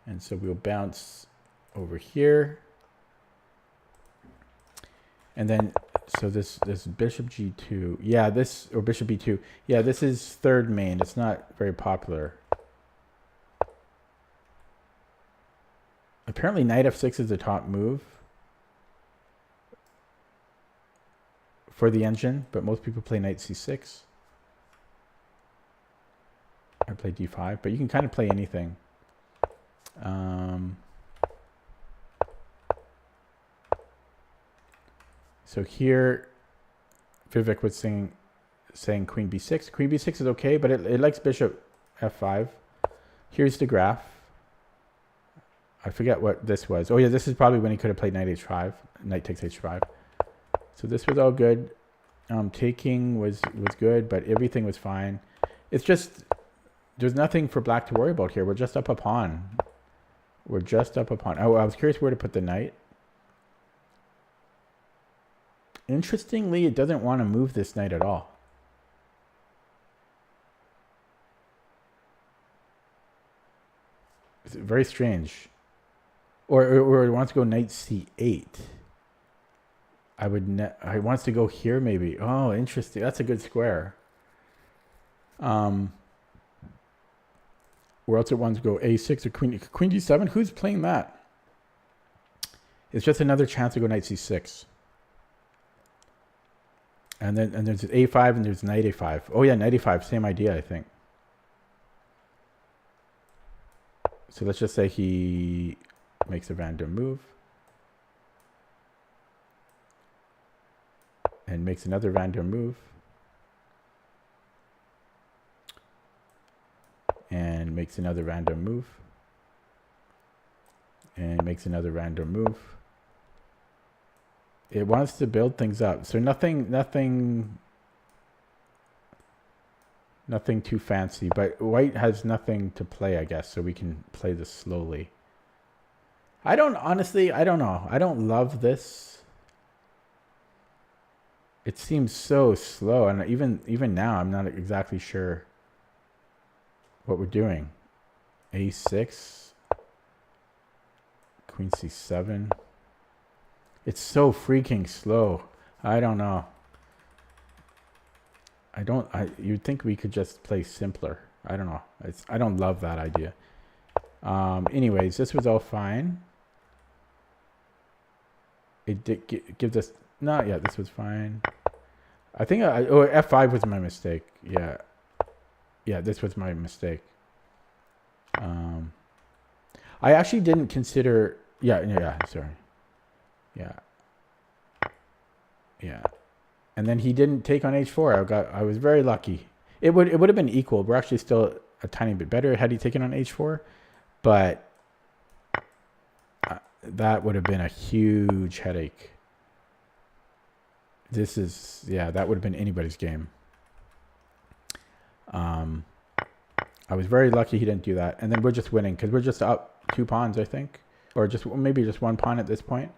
And so we'll bounce over here. And then, so this bishop g2, yeah, or bishop b2, yeah, this is third main. It's not very popular. Apparently knight f6 is the top move for the engine, but most people play knight c6. I play d5, but you can kind of play anything. So here, Vivek was saying queen b6. Queen b6 is okay, but it likes bishop f5. Here's the graph. I forget what this was. Oh yeah, this is probably when he could have played knight h5. Knight takes h5. So this was all good. Taking was good, but everything was fine. It's just, there's nothing for black to worry about here. We're just up a pawn. We're just up a pawn. Oh, I was curious where to put the knight. Interestingly, it doesn't want to move this knight at all. It's very strange. Or it wants to go knight c8. It wants to go here maybe. Oh, interesting. That's a good square. Or else it wants to go a6 or queen d7. Who's playing that? It's just another chance to go knight c6. And there's a5 and there's knight a5. Oh yeah, knight a5, same idea, I think. So let's just say he makes a random move. And makes another random move. And makes another random move. And makes another random move. It wants to build things up. So nothing too fancy, but white has nothing to play, I guess, so we can play this slowly. Honestly, I don't know. I don't love this. It seems so slow, and even now, I'm not exactly sure what we're doing. A6, queen c7. It's so freaking slow. I don't know. You'd think we could just play simpler. I don't know. I don't love that idea. Anyways, this was all fine. It did gives us, no, yeah, this was fine. I think F5 was my mistake. Yeah. Yeah, this was my mistake. I actually didn't consider, yeah, sorry. Yeah. Yeah. And then he didn't take on h4. I was very lucky. It would have been equal. We're actually still a tiny bit better had he taken on h4, but that would have been a huge headache. That would have been anybody's game. I was very lucky he didn't do that. And then we're just winning because we're just up 2 pawns, I think, or maybe just 1 pawn at this point.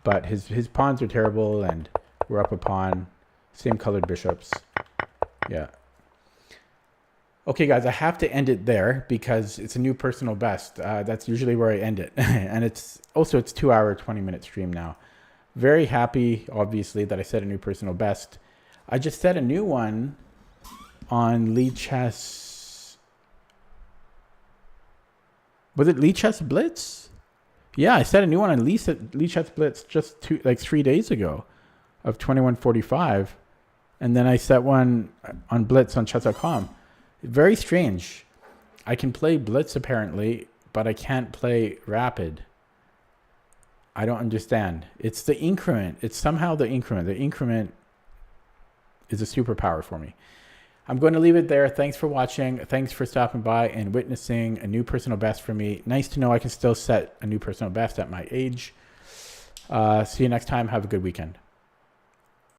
But his pawns are terrible, and we're up a pawn. Same colored bishops. Yeah. Okay, guys, I have to end it there because it's a new personal best. That's usually where I end it. And it's 2-hour, 20-minute stream now. Very happy, obviously, that I set a new personal best. I just set a new one on Lichess. Was it Lichess Blitz? Yeah, I set a new one on Lichess Blitz just 3 days ago of 21:45. And then I set one on Blitz on chess.com. Very strange. I can play Blitz apparently, but I can't play Rapid. I don't understand. It's the increment. It's somehow the increment. The increment is a superpower for me. I'm going to leave it there. Thanks for watching. Thanks for stopping by and witnessing a new personal best for me. Nice to know I can still set a new personal best at my age. See you next time. Have a good weekend.